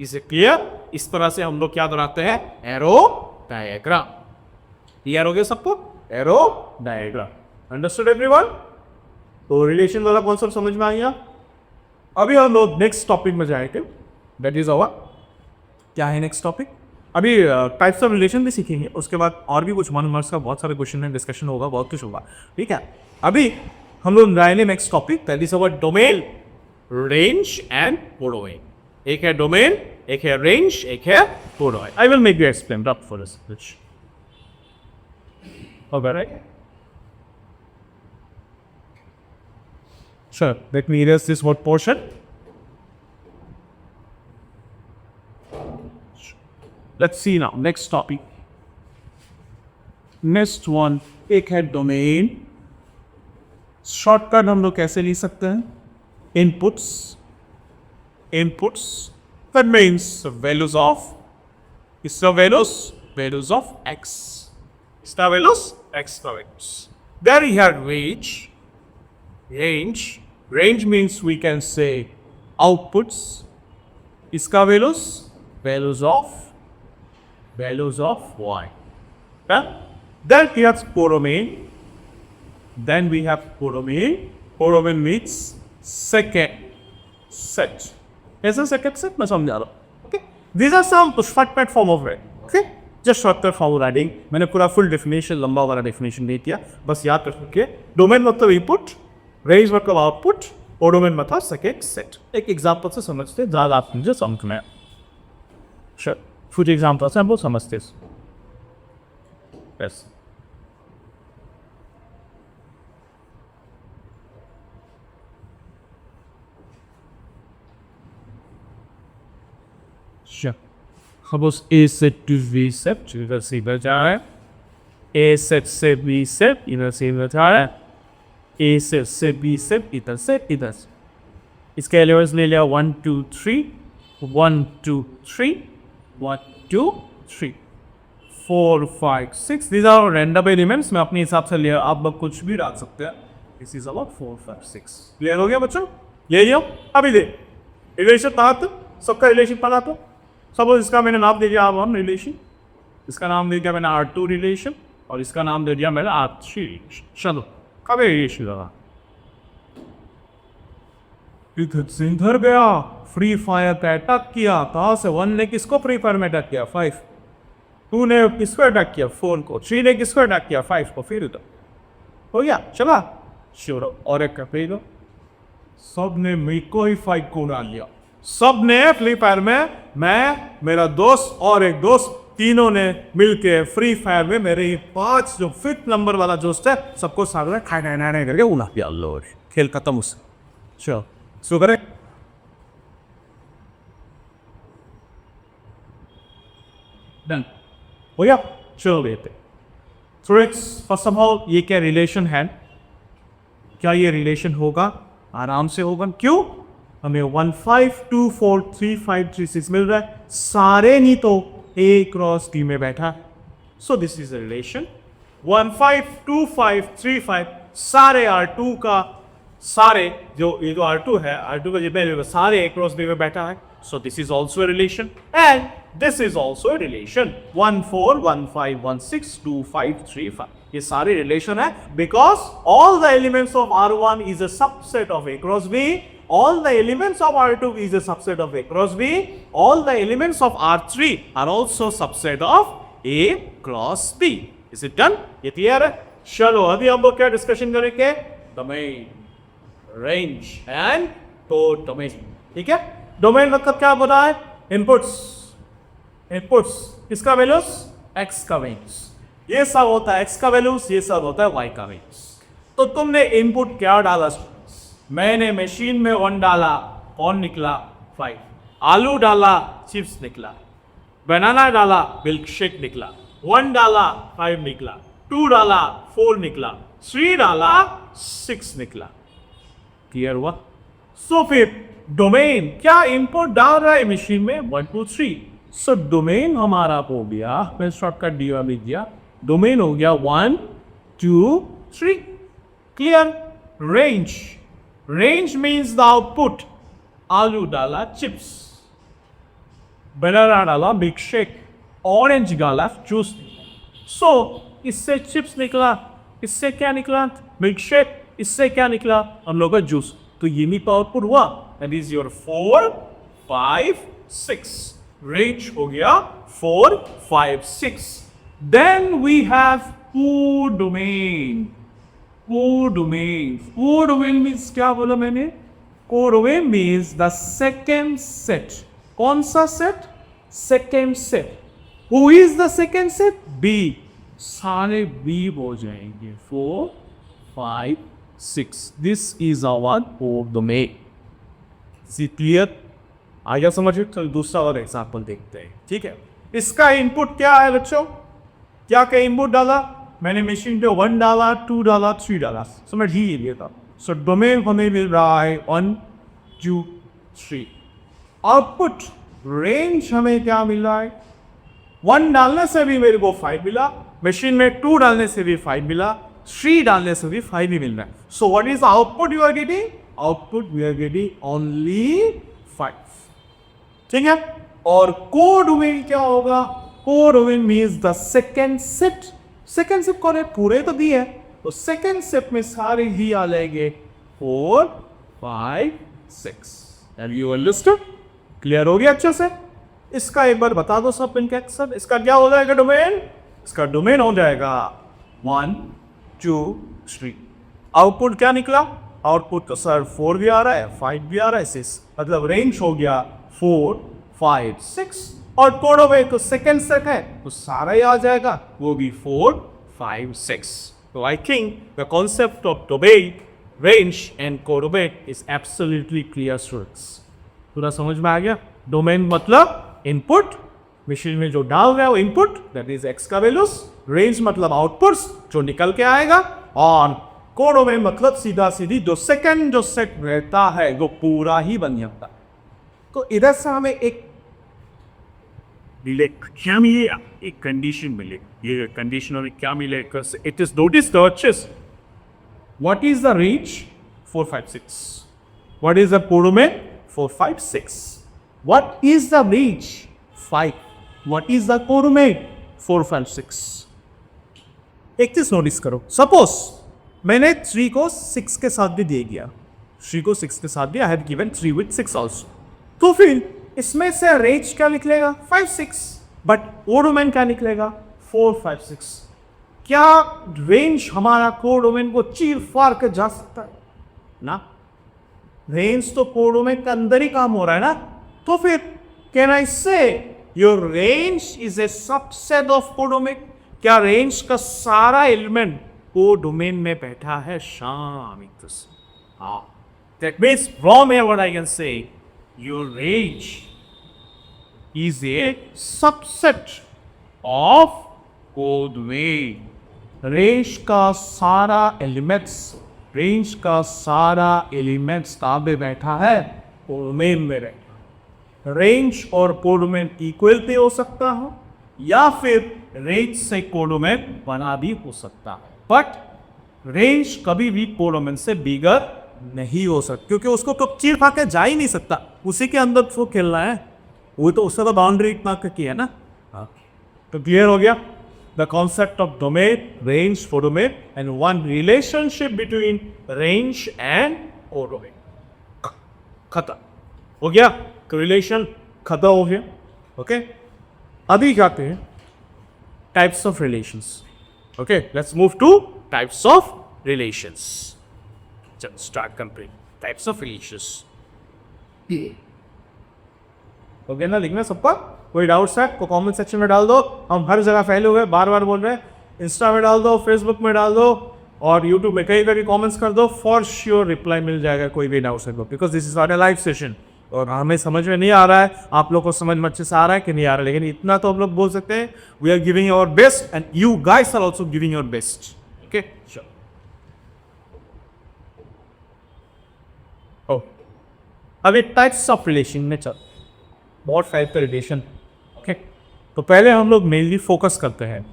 Is it clear? इस तरह से हम लोग क्या बनाते हैं? Arrow diagram. क्लियर हो गया सबको? Arrow diagram. Understood everyone? तो रिलेशन वाला कॉन्सेप्ट समझ में आ गया. अभी हम लोग नेक्स्ट टॉपिक में जाएंगे. दैट इज आवर क्या है नेक्स्ट टॉपिक? अभी टाइप्स ऑफ रिलेशन भी सीखेंगे, उसके बाद और भी कुछ 1 मार्क्स का बहुत सारे क्वेश्चन है, डिस्कशन होगा, बहुत कुछ होगा. ठीक है, अभी हम लोग जाएंगे next topic. That is our domain, range and codomain. एक है डोमेन, एक है रेंज, एक है codomain. I will make you explain up for this. Okay, right? Sure. Let me erase this word portion. Let's see now. Next topic. Next one. एक है domain. Shortcut हम लोग कैसे लिख सकते हैं? Inputs. Inputs. That means values of. Is the values of x. Is the values? X values. Then we have range. Range means we can say outputs. Iska values of y. Okay? Then we have podomain. Podomain means second set. ऐसा second set मैं समझा रहा हूँ. Okay? These are some shortcut form of it. Okay? Just shortcut form writing. मैंने पूरा full definition, लंबा वाला definition नहीं दिया, बस याद रखिए. डोमेन मतलब इनपुट, रेंज मतलब आउटपुट, और डोमेन मतलब सेकेंड सेट. एक एग्जांपल से समझते हैं, ज़्यादा आप मुझे समझ में. श्योर, कुछ एग्जांपल से हम लोग समझते हैं. बस sure. Suppose A set to B set, इधर से इधर जा रहा है. A set से B set, इधर से इधर जा रहा है. A set से B set, इधर से इधर से. इसके एलिमेंट्स ले लिया 1 2 3. 1 2 3 1 2 3 4 5 6 these are random एलिमेंट्स. मैं अपने हिसाब से लिया, आप लोग कुछ भी डाल सकते हैं. This is about 4 5 6. क्लियर हो गया बच्चों? ले लियो. अभी दे रिलेशन था तो सबका रिलेशन पढ़ा. तो सपोज इसका मैंने नाम दे दिया R1 रिलेशन, इसका नाम दे दिया मैंने R2 रिलेशन, और इसका नाम दे दिया मैंने R3 रिलेशन. चलो कब रिलेशन लगा इधर गया, फ्री फायर पे अटैक किया. कहाँ से? 1 ने किसको फ्री फायर में अटैक किया? 5. 2 ने किसको अटैक किया? 4 को. 3 ने किसको अटैक किया? 5 को. फिर उधर हो गया. चला श्योर. और एक कर दो. सब ने मेरे को ही 5 को डाल लिया. सब ने फ्री फायर में, मैं, मेरा दोस्त और एक दोस्त, तीनों ने मिलके फ्री फायर में मेरे ये 5 जो 5th नंबर वाला दोस्त है सबको साथ में खाए करके उड़ा दिया. लो खेल खत्म उससे. चलो सो करें. डन हो गया. चलो लेते. फर्स्ट ऑफ ऑल ये क्या रिलेशन है? क्या ये रिलेशन होगा? आराम से होगा. क्यों? हमें 1 5 2 4 3 5 3 6 मिल रहा है. सारे नहीं तो A क्रॉस D में बैठा. सो दिस इज अ रिलेशन. 1 5 2 5 3 5 सारे R2 का, सारे जो ये जो R2 है, R2 का जितने सारे A क्रॉस B में बैठा है. सो this is also a relation and this is also a relation. 1 4 1 5 1 6 2 5 3 5 ये सारे रिलेशन है because all the elements of R1 is a subset of A cross B. All the elements of R2 is a subset of A cross B. All the elements of R3 are also subset of A cross B. Is it done? ये clear है? चलो अभी हम लोग क्या discussion करेंगे? Domain, range and domain. ठीक है. डोमेन मतलब क्या बोला है? इनपुट्स. इनपुट्स किसका वैल्यूज? एक्स का वैल्यूज. ये सब होता है एक्स का वैल्यूज, ये सब होता है वाई का वैल्यूज. तो तुमने इनपुट क्या डाला? मैंने मशीन में 1 डाला, कौन निकला? 5. आलू डाला, चिप्स निकला. बनाना डाला, मिल्क शेक निकला. 1 डाला, 5 निकला. 2 डाला, 4 निकला. 3 डाला, 6 निकला. क्लियर हुआ? सो फिर डोमेन क्या इनपुट डाल रहा है मशीन में? 1 2 3. सो डोमेन हमारा हो गया, मैं शॉर्टकट दिया लिख दिया. डोमेन हो गया 1 2 3. Clear? Range, range means the output. आलू डाला, चिप्स. बनाना डाला, मिल्क शेक. ऑरेंज डाला, जूस. सो इससे चिप्स निकला, इससे क्या निकला? Milk shake. इससे क्या निकला? हम लोग का जूस. तो ये भी आउटपुट हुआ. That is your 4 5 6. रेंज हो गया 4 5 6. Then we have codomain. Codomain. Codomain means क्या बोला मैंने? Codomain means the second set. कौन सा सेट? Second set. Who is the second set? B. सारे बी हो जाएंगे. 4 5 6. This is our codomain. Clear? आया समझ? चलो दूसरा और एग्जाम्पल देखते हैं. ठीक है. इसका इनपुट क्या है बच्चों? क्या क्या इनपुट डाला मैंने? मशीन पे 1 डाला, 2 डाला, 3 डाला. समझ ही लिया था. सो डोमेन हमें मिल रहा है 1 2 3. आउटपुट रेंज हमें क्या मिल रहा है? 1 डालने से भी मेरे को 5 मिला. मशीन में 2 डालने से भी 5 मिला. 3 डालने से भी 5 ही मिल रहा है. So what is output you are getting? Output we are getting only 5. ठीक है. और कोर डोमेन क्या होगा? Codomain means the second set. Second set कौन है? पूरे तो दिए है. तो सेकेंड सेट में सारे ही आ जाएंगे 4 5 6. Have you understood? क्लियर हो गया अच्छे से? इसका एक बार बता दो सब इनके सर. इसका क्या हो जाएगा डोमेन? इसका डोमेन हो जाएगा 1 2 3. आउटपुट क्या निकला? आउटपुट तो सर 4 भी आ रहा है, 5 भी आ रहा है, 6. मतलब रेंज हो गया 4 5 6. और कोडोवे तो सेकेंड सेट है तो सारा ही आ जाएगा, वो भी 4 5 6. तो I think the concept of domain, range and codomain is absolutely clear students. पूरा समझ में आ गया? डोमेन मतलब इनपुट, मशीन में जो डाल रहा है वो इनपुट, दैट इज एक्स का वैल्यूज. रेंज मतलब आउटपुट्स जो निकल के आएगा. और कोडोमेन मतलब सीधा सीधी जो सेकंड जो सेट रहता है वो पूरा ही बन जाता है. तो इधर से हमें एक क्या मिलेगा? एक कंडीशन मिलेगी। ये कंडीशन हमें क्या मिलेगा? It is notice the chase what is the range 456, what is the codomain 456, what is the range 5, what is the codomain 456। एक चीज नोटिस करो, सपोज मैंने 3 को 6 के साथ भी दे दिया, 3 को 6 के साथ भी I have given 3 with 6 also, तो फिर इसमें से रेंज क्या निकलेगा 5 6, बट कोडोमेन क्या निकलेगा 4 5 6। क्या रेंज हमारा कोडोमेन को चीर फाड़ के जा सकता है ना? रेंज तो कोडोमेन के अंदर ही काम हो रहा है ना, तो फिर कैन आई से your range is a subset of codomain? क्या रेंज का सारा एलिमेंट कोडोमेन में बैठा है? शाम हाँ, that means from here what I can say your range is a subset of codomain. Range का सारा एलिमेंट्स कहाँ पे बैठा है? कोडोमेन में बैठा। रेंज और कोडोमेन इक्वल भी हो सकता हो, या फिर रेंज से कोडोमेन बना भी हो सकता है, बट रेंज कभी भी कोडोमेन से बिगर नहीं हो सकता, क्योंकि उसको तो चीर खा के जा ही नहीं सकता, उसी के अंदर तो खेलना है, वो तो उससे तो बाउंड्री इतना की है ना। तो क्लियर हो गया the concept of domain, range, codomain, and one relationship between range and codomain। खत्म हो गया, रिलेशन खत्म हो गया। ओके, अभी जाते हैं types of relations. Okay, let's move to types of relations. चलो start complete types of relations. हो गया ना लिखना सबका? कोई डाउट्स है तो कमेंट सेक्शन में डाल दो, हम हर जगह फैले हुए बार बार बोल रहे हैं, इंस्टा में डाल दो, फेसबुक में डाल दो और यूट्यूब में कहीं कहीं कमेंट्स कर दो, फॉर श्योर रिप्लाई मिल जाएगा कोई भी डाउट्स है तो, because this is not a live session और हमें समझ में नहीं आ रहा है, आप लोग को समझ में अच्छे से आ रहा है कि नहीं आ रहा है, लेकिन इतना तो हम लोग बोल सकते हैं we are giving our best and you guys are also giving your best. Okay, अभी टाइप्स ऑफ रिलेशन में चल, बहुत टाइप का रिलेशन। ओके, तो पहले हम लोग मेनली फोकस करते हैं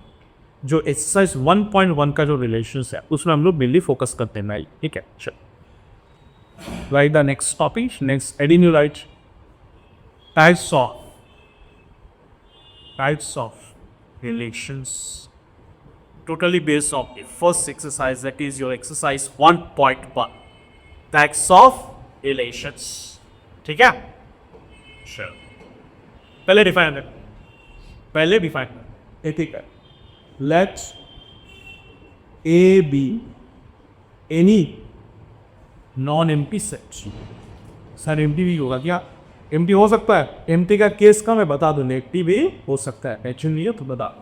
जो एक्सरसाइज 1.1 का जो रिलेशन है उसमें हम लोग मेनली फोकस करते हैं। ठीक है, चल right the next topic, next adding you right types of relations totally based on the first exercise, that is your exercise 1.1 types of relations। ठीक है, चलो पहले डिफाइन ठीक है, let A B any non empty set. Sir empty भी होगा क्या? Empty हो सकता है, एम्प्टी का केस का मैं बता दूं, नेगेटिव भी हो सकता है, टेंशन नहीं है तो बता।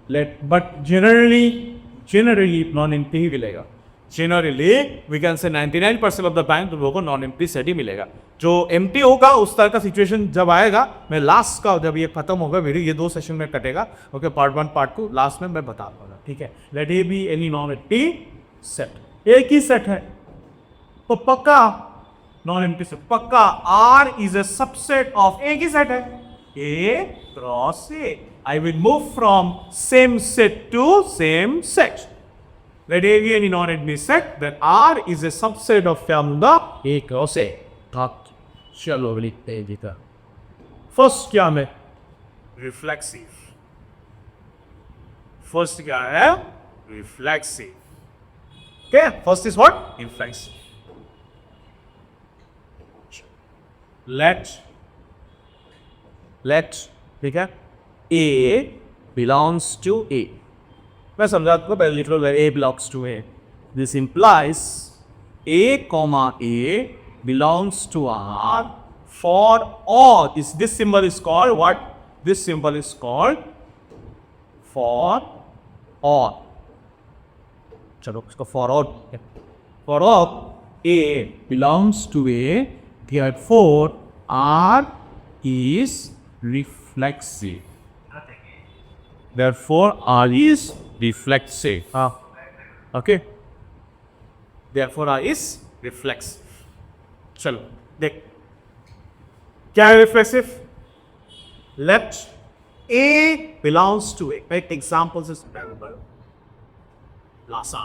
Let but generally non empty ही मिलेगा। Generally we can say 99% of the time तुम लोगों को नॉन एम्प्टी सेट ही मिलेगा। जो एम्प्टी होगा उस तरह का सिचुएशन जब आएगा, मैं लास्ट का जब ये खत्म होगा वीडियो, ये 2 सेशन में कटेगा। ओके, पार्ट 1 पार्ट 2 लास्ट में मैं बता दूंगा। ठीक है, let A B any non empty set, एक ही सेट है तो पक्का नॉन एम्प्टी सेट, पक्का R is A subset of, एक ही सेट है A cross A. I will move from same set to same set. Let A be any non-empty set, then R is a subset of from the A cross A। चलो लिखते हैं जीता। First क्या है? Reflexive. First क्या है? Reflexive. Okay, first is what? Reflexive. Let ठीक है, A belongs to A। मैं समझा आपको पहले literal A belongs to A। This implies A comma A belongs to R for all। This symbol is called what? This symbol is called for all। चलो इसको for all, for all A belongs to A, therefore R is reflexive। Therefore R is reflexive। okay, therefore R is reflexive। चलो देख, क्या है reflexive? Let A belongs to A. Make examples is available. Lasa.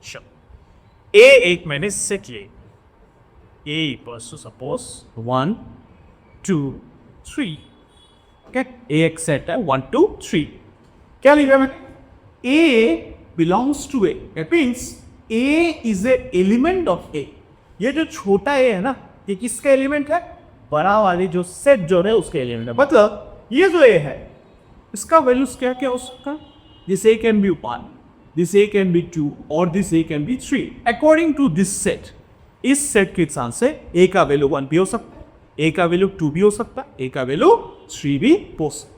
Sure. A एक मैंने set लिए. A equals to suppose 1, 2, 3. Okay? A एक set है 1, 2, 3. क्या लिखा मैंने? A belongs to A. That means A is a element of A. ये जो छोटा A है ना, ये किसका एलिमेंट है? बड़ा वाली जो सेट जो है उसके एलिमेंट है. मतलब ये जो A है, इसका वैल्यूज क्या क्या हो सकता है? This A can be 1, this A can be 2, और this A can be 3. According to this set, इस सेट के हिसाब से A का वैल्यू 1 भी हो सकता है, A का वैल्यू 2 भी हो सकता है, A का वैल्यू 3 भी हो सकता है.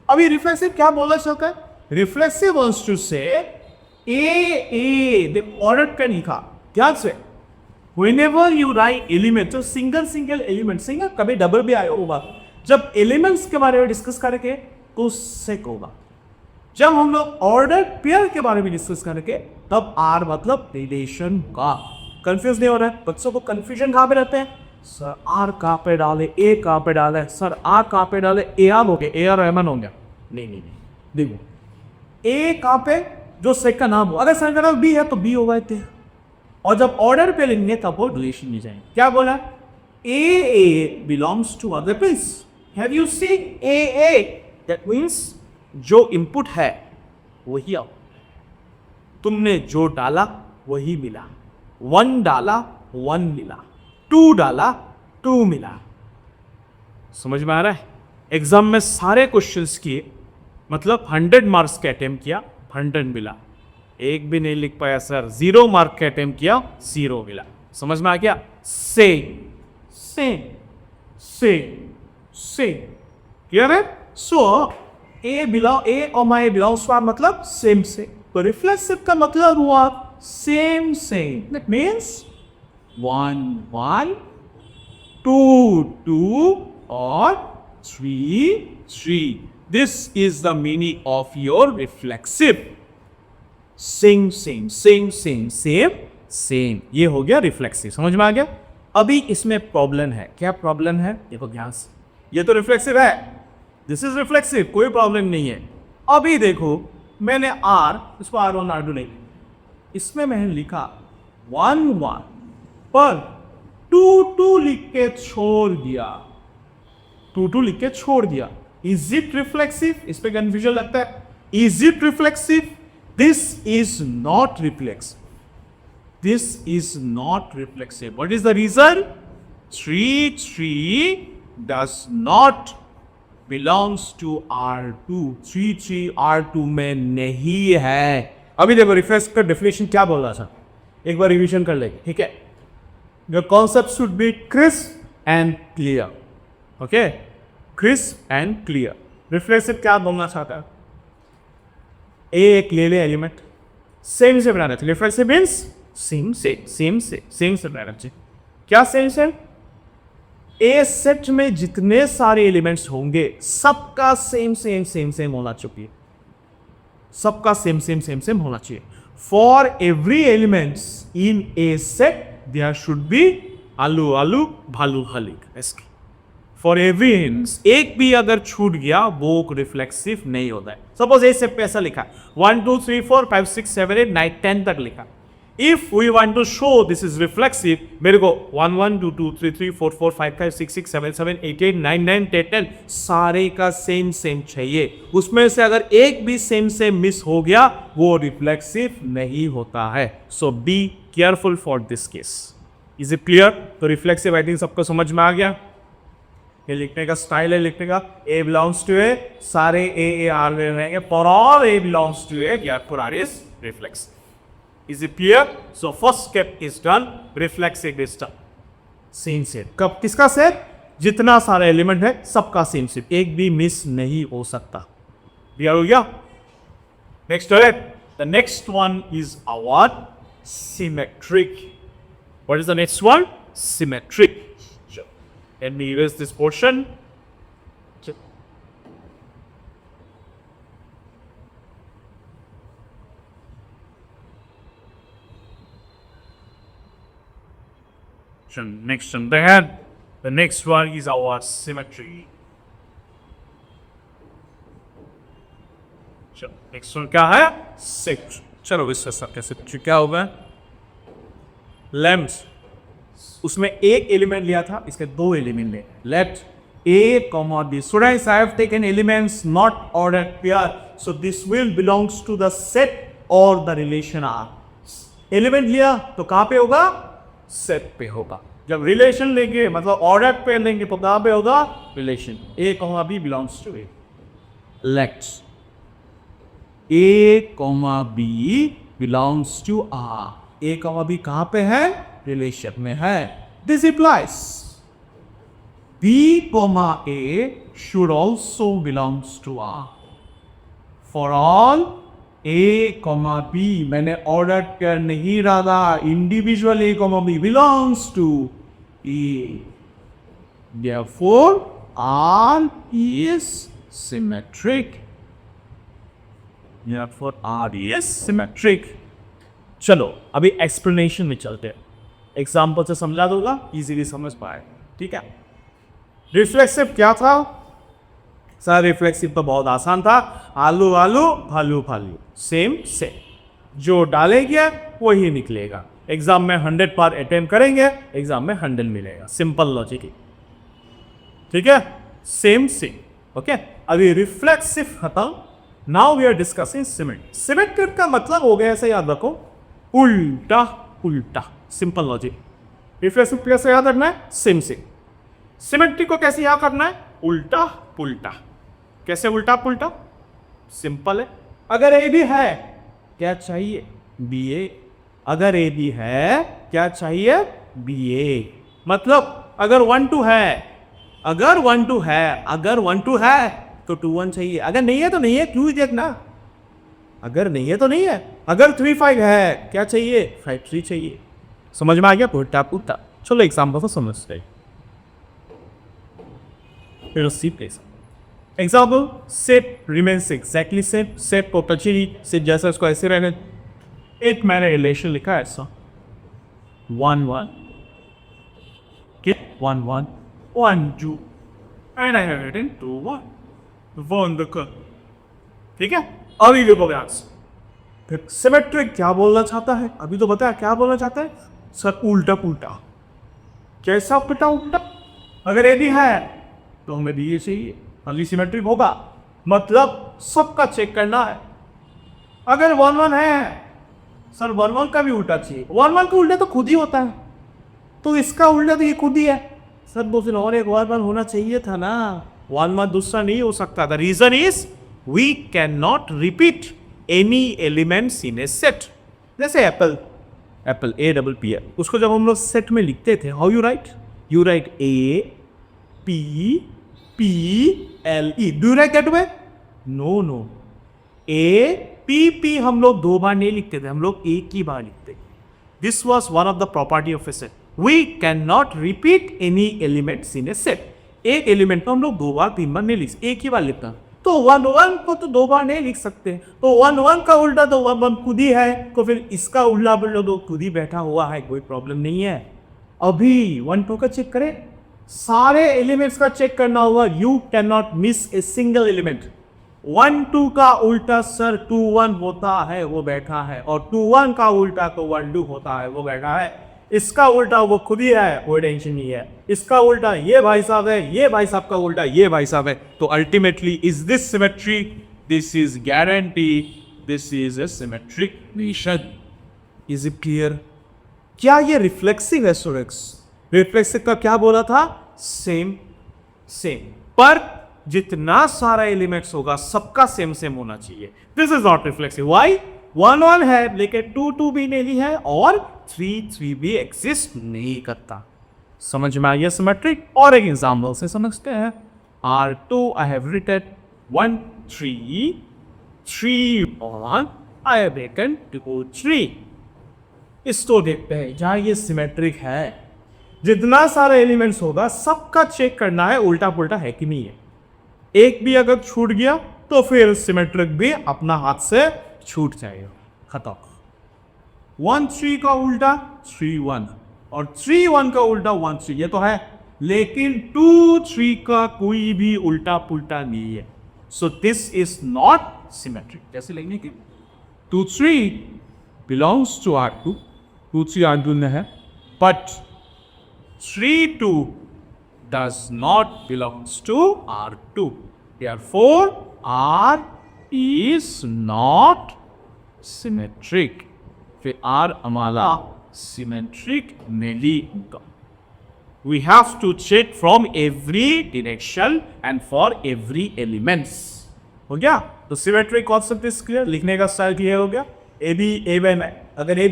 अभी रिफ्लेक्सिव क्या बोला सकता है? Reflexive wants to say A, the product का लिखा. क्या से? Whenever you write element, तो सिंगल एलिमेंट, सिंगल कभी डबल भी आया होगा. जब एलिमेंट्स के बारे में डिस्कस करेंगे तो उससे होगा. जब हम लोग ऑर्डर पेयर के बारे में डिस्कस करेंगे तब आर मतलब रिलेशन का. कंफ्यूज नहीं हो रहा है? बच्चों को कंफ्यूजन कहाँ पे रहते हैं? सर आर कहाँ पे डाले, ए कहाँ पे डाले, सर आर कहाँ पे डाले, ए आर हो गया, ए आर रहमान हो गया. नहीं, देखो ए कहाँ पे जो सेट का नाम हो, अगर सेट का नाम बी है तो बी होगा इतने, और जब ऑर्डर पे लेंगे तब वो रिलेशन में जाएंगे. क्या बोला? A belongs to other piece. Have you seen A? That means जो इनपुट है वही आओ, तुमने जो डाला वही मिला. 1 डाला 1 मिला, 2 डाला 2 मिला. समझ में आ रहा है? एग्जाम में सारे क्वेश्चंस किए, मतलब 100 मार्क्स का अटेम्प्ट किया, 100 मिला. एक भी नहीं लिख पाया सर, 0 मार्क का अटेम्प्ट किया, 0 मिला. समझ में आ गया? सेम. क्लियर है? सो ए और माई बिलोंग्स मतलब सेम से. तो रिफ्लेक्सिव का मतलब हुआ सेम. दैट मीन्स 1, 1, 2, 2 और 3, 3. This is the meaning of your reflexive. Same. ये हो गया रिफ्लेक्सिव. समझ में आ गया? अभी इसमें प्रॉब्लम है. क्या प्रॉब्लम है? देखो ध्यान से. ये तो रिफ्लेक्सिव है, दिस इज रिफ्लेक्सिव, कोई प्रॉब्लम नहीं है. अभी देखो मैंने आर, इसको R1 R2 नहीं, इसमें मैंने लिखा 1, 1 पर 2, 2 लिख के छोड़ दिया. 2 लिख के छोड़ दिया. Is it reflexive? इस पे कंफ्यूजन लगता है. Is it reflexive? This is not reflexive. This is not reflexive. What is the reason? 3 does not belongs to R2. 3 R2 में नहीं है. अभी देखो रिफ्लेक्स का डेफिनेशन क्या बोल रहा था, एक बार रिवीजन कर लेंगे. ठीक है? Your concept should be crisp and clear. Okay? Crisp and clear. Reflexive क्या बोलना चाहता है? ए एक ले ले एलिमेंट, सेम से बना रहे थे. रिफ्लेक्सिव मीन्स सेम से बना रहे. क्या सेम? ए सेट में जितने सारे एलिमेंट्स होंगे सबका सेम होना चाहिए. सबका सेम होना चाहिए. For every elements in a set there should be आलू भालू हलिक. फॉर एवरी एक भी अगर छूट गया वो रिफ्लेक्सिव नहीं होता है. सपोज ए सेट पे ऐसा लिखा 1, 2, 3, 4, 5, 6, 7, 8, 9, 10 तक लिखा. If we want to show this is reflexive, मेरे को 1, 1, 2, 2, 3, 3, 4, 4, 5, 5, 6, 6, 7, 7, 8, 8, 9, 9, 10, 10 सारे का सेम चाहिए. उसमें से अगर एक भी सेम मिस हो गया वो रिफ्लेक्सिव नहीं होता है. So be careful for this case. Is it clear? तो रिफ्लेक्सिव आई थिंक सबको समझ में आ गया. ये लिखने का स्टाइल है लिखने का. ए बिलोंग्स टू ए, सारे ए आर में रहेंगे. For all a belongs to A, careful R is reflexive. Is it clear? So first step is done. Reflexive is done. Same set. कब किसका सेट? जितना सारा एलिमेंट है सबका सेम सेट, एक भी मिस नहीं हो सकता. क्लियर हो गया? नेक्स्ट है the next one is our symmetric. What is the next one? Symmetric. Let me erase this portion. Next on the hand, The next one is our symmetry. चलो next one क्या है? Six. चलो इससे सब कैसे क्या होगा? लेम्स, उसमें एक एलिमेंट लिया था, इसके दो एलिमेंट ले. Let A, B. Should I have taken elements not ordered pair? So this will belongs to the set or the relation R. Element लिया तो कहां पे होगा? सेट पे होगा. जब रिलेशन लेंगे मतलब ऑर्डर पे लेंगे तो कहां पे होगा? Relation. A, B belongs to A. Let A, B belongs to R. A, B कहां पे है? रिलेशन में है. This implies B, A should also belongs to R. For all A, B मैंने ऑर्डर कर नहीं डाला. Individual A, B belongs to A. Therefore R is symmetric. Therefore R is symmetric. चलो अभी एक्सप्लेनेशन में चलते हैं. एग्जाम्पल से समझा दूंगा, इजीली समझ पाए. ठीक है. रिफ्लेक्सिव क्या था सर? रिफ्लेक्सिव तो बहुत आसान था. आलू आलू भालू भालू, सेम सेम. जो डालेंगे वही निकलेगा. एग्जाम में 100 बार अटेम्प्ट करेंगे, एग्जाम में 100 मिलेगा. सिंपल लॉजिक है. ठीक है, सेम सेम. ओके, अभी रिफ्लेक्सिव खत्म. Now we are discussing symmetric. Symmetric का मतलब हो गया, ऐसे याद रखो, उल्टा उल्टा. Simple logic. रिफ्लेक्सिव कैसे याद रखना है? Same same. सिमेट्रिक को कैसे याद करना है? उल्टा पुल्टा. कैसे उल्टा पुल्टा? सिंपल है. अगर ए बी है क्या चाहिए? बी ए. अगर ए बी है क्या चाहिए? बी ए. मतलब अगर 1 2 है, अगर 1 2 है, अगर 1 2 है तो 2 1 चाहिए. अगर नहीं है तो नहीं है, क्यों देखना? अगर नहीं है तो नहीं है. अगर 3 5 है क्या चाहिए? 5 3 चाहिए. समझ में आ गया? पुल्टा पुल्टा. चलो एग्जाम्पल को समझते हैं. Let us see please. Example, set remains exactly same. Set potentially set जैसा इसको ऐसे रहने. एक मैंने रिलेशन लिखा है ऐसा 1 1 get 1 1 1 2 and I have written 2 1 1 the curve. ठीक है, अभी देखो व्यास. फिर सिमेट्रिक क्या बोलना चाहता है? अभी तो बताया क्या बोलना चाहता है सर. उल्टा पुल्टा. कैसा उल्टा उल्टा? अगर ये भी है तो हमें भी ये चाहिए, अगली सिमेट्रिक होगा. मतलब सबका चेक करना है. अगर 1 1 है सर, 1 1 का भी उल्टा चाहिए. 1 1 का उल्टा तो खुद ही होता है, तो इसका उल्टा तो ये खुद ही है सर. दूसरे और एक 1 1 होना चाहिए था ना. 1 1 दूसरा नहीं हो सकता. The reason is we can not repeat any elements in a set. जैसे एप्पल, एप्पल APP है, उसको जब हम लोग सेट में लिखते थे, how you write? You write APPLE. Do write that way? No no. APP हम लोग 2 बार नहीं लिखते थे, हम लोग एक ही बार लिखते. This was one of the property of a set. We can not repeat any elements in a set. एक एलिमेंट को हम लोग 2 बार 3 बार नहीं लिख, एक ही बार लिखता. तो 1 1 को तो 2 बार नहीं लिख सकते. तो 1 1 का उल्टा तो 1 1 खुद ही है, तो फिर इसका उल्टा बोलो तो खुद ही बैठा हुआ है, कोई प्रॉब्लम नहीं है. अभी 1 2 का चेक करें. सारे एलिमेंट्स का चेक करना होगा. You can not miss a single element. 1 2 का उल्टा सर 2 1 होता है, वो बैठा है. और 2 1 का उल्टा तो 1 2 होता है, वो बैठा है. इसका उल्टा वो खुद ही है, कोई टेंशन नहीं है. इसका उल्टा ये भाई साहब है, ये भाई साहब का उल्टा ये भाई साहब है. तो ultimately is this symmetry? This is guarantee. This is a symmetric relation. Is it clear? क्या ये रिफ्लेक्सिव है स्टूडेंट्स? रिफ्लेक्सिव का क्या बोला था? Same same. पर जितना सारा एलिमेंट्स होगा सबका सेम सेम होना चाहिए. This is not reflexive. Why? 1 1 है लेकिन 2 2 भी नहीं है और 3 3 भी एग्जिस्ट नहीं करता. समझ में आ गया सिमेट्रिक? और एक एग्जाम्पल से समझते हैं. R2 I have written 1 3 3 1 I have written 2 3. इसको देखते हैं जहां ये सिमेट्रिक है. जितना सारा एलिमेंट्स होगा सबका चेक करना है उल्टा पुल्टा है कि नहीं है. एक भी अगर छूट गया तो फिर सिमेट्रिक भी अपना हाथ से छूट जाएगा, खत्म. 1 3 का उल्टा 3 1 और 3 1 का उल्टा 1 3. ये तो है. लेकिन 2 3 का कोई भी उल्टा पुल्टा नहीं है, सो दिस इज नॉट सिमेट्रिक। जैसे लिखने की 2 3 बिलोंग्स टू R2, 2 3 R2 में है, but 3 2 does not belongs to R2. Therefore, R is not symmetric. फिर R हमारा symmetric नहीं होगा. We have to check from every direction and for every elements. हो गया? तो symmetric concept is clear. लिखने का स्टाइल क्लियर हो गया. ए में अगर ए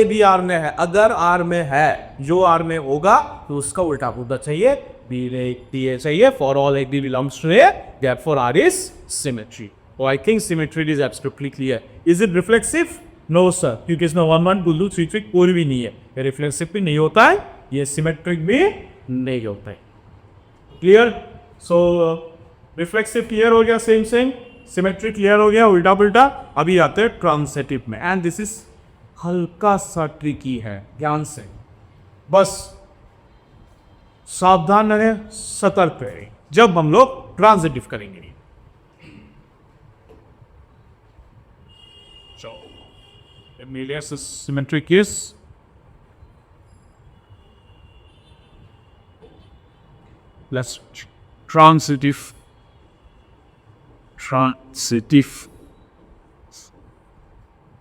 बी आर में है, अगर आर में है, जो आर में होगा तो उसका उल्टा पुल्टा चाहिए, बी डी चाहिए, for all A B belongs to A, therefore R is symmetry. और I think symmetry is absolutely clear. Is it reflexive? No sir, क्योंकि इसमें 1 1 2 2 3 3 कोई भी नहीं है, ये रिफ्लेक्सिव भी नहीं होता है, ये सिमेट्रिक भी नहीं होता है। क्लियर? सो रिफ्लेक्सिव क्लियर हो गया, सेम सेम, सिमेट्री क्लियर हो गया, उल्टा पुल्टा। अभी आते हैं ट्रांसिटिव में, एंड दिस इज हल्का सा ट्रिकी है, ध्यान से बस सावधान रहे, सतर्क रहे जब हम लोग ट्रांसिटिव करेंगे। So, Emilius is symmetric is let's transitive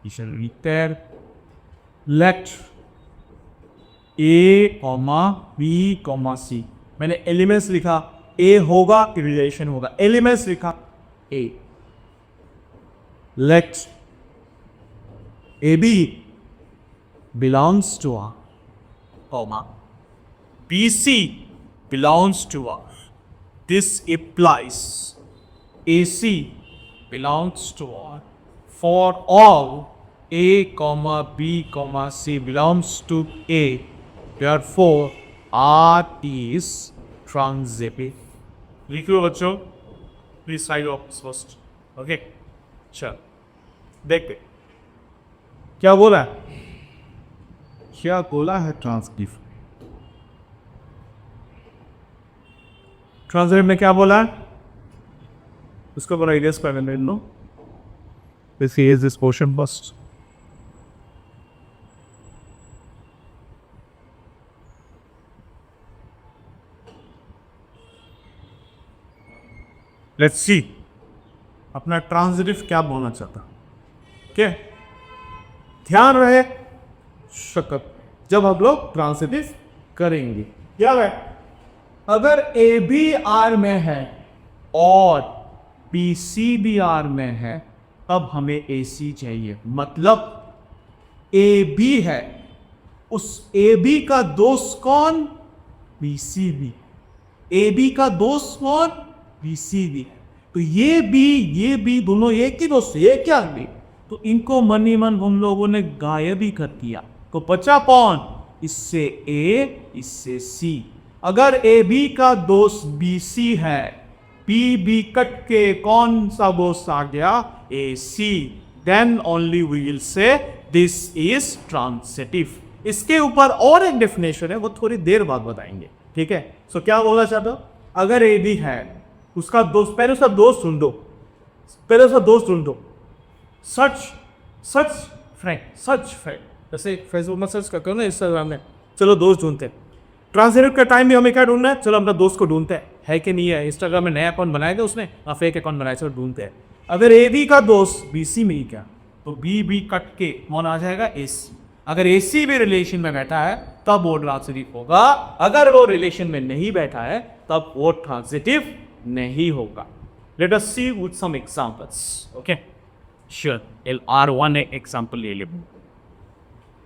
you shall read there, let a comma b comma c, मैंने एलिमेंट्स लिखा, a होगा रिलेशन होगा, एलिमेंट्स लिखा a, let ab belongs to R, comma bc belongs to R. This implies AC belongs to R for all A, B, C belongs to A. Therefore, R is transitive. लिखो बच्चों, please side off first. Okay? चल, देखते क्या बोला है? क्या बोला है ट्रांसिटिव? ट्रांसिटिव में क्या बोला है? उसको बड़ा इरेज कर लेने लो। This is this portion first. Let's see अपना ट्रांजिटिव क्या बोलना चाहता। क्या ध्यान रहे शकत जब हम लोग ट्रांजिटिव करेंगे, क्या है? अगर ए बी आर में है और बी सी बी आर में है, तब हमें ए सी चाहिए। मतलब ए बी है, उस ए बी का दोस्त कौन? B C B. A B का दोस्त कौन? B C B. तो ये बी दोनों एक ही दोस्त, ये क्या बी? तो इनको मन ही मन हम लोगों ने गायब ही कर दिया। तो बचा कौन? इससे ए, इससे सी। अगर ए बी का दोस्त बी सी है, पी बी कट के कौन सा दोस्त आ गया? A C. Then only we will say this is transitive. इसके ऊपर और एक डेफिनेशन है, वो थोड़ी देर बाद बताएंगे, ठीक है? सो क्या बोलना चाहता हूं? अगर ए बी है, उसका दोस्त, पहले उसका दोस्त ढूंढो, पहले उसका दोस्त ढूंढो। सच फ्रेंड, जैसे फेसबुक में सर्च करते हो ना, इंस्टाग्राम में, चलो दोस्त ढूंढते हैं। ट्रांसलेट का टाइम भी हमें क्या ढूंढना है? चलो अपना दोस्त को ढूंढते हैं, है कि नहीं है। इंस्टाग्राम में नया अकाउंट बनाया था उसने, फेक अकाउंट बनाया, चलो ढूंढते हैं। अगर ए बी का दोस्त बी सी में ही क्या, तो बी कट के कौन आ जाएगा? ए सी। अगर ए सी भी रिलेशन में बैठा है तब वो ट्रांसिटिव होगा, अगर वो रिलेशन में नहीं बैठा है तब वो ट्रांसिटिव नहीं होगा। Let us see with some examples. Okay, sure. R1 example ले ले,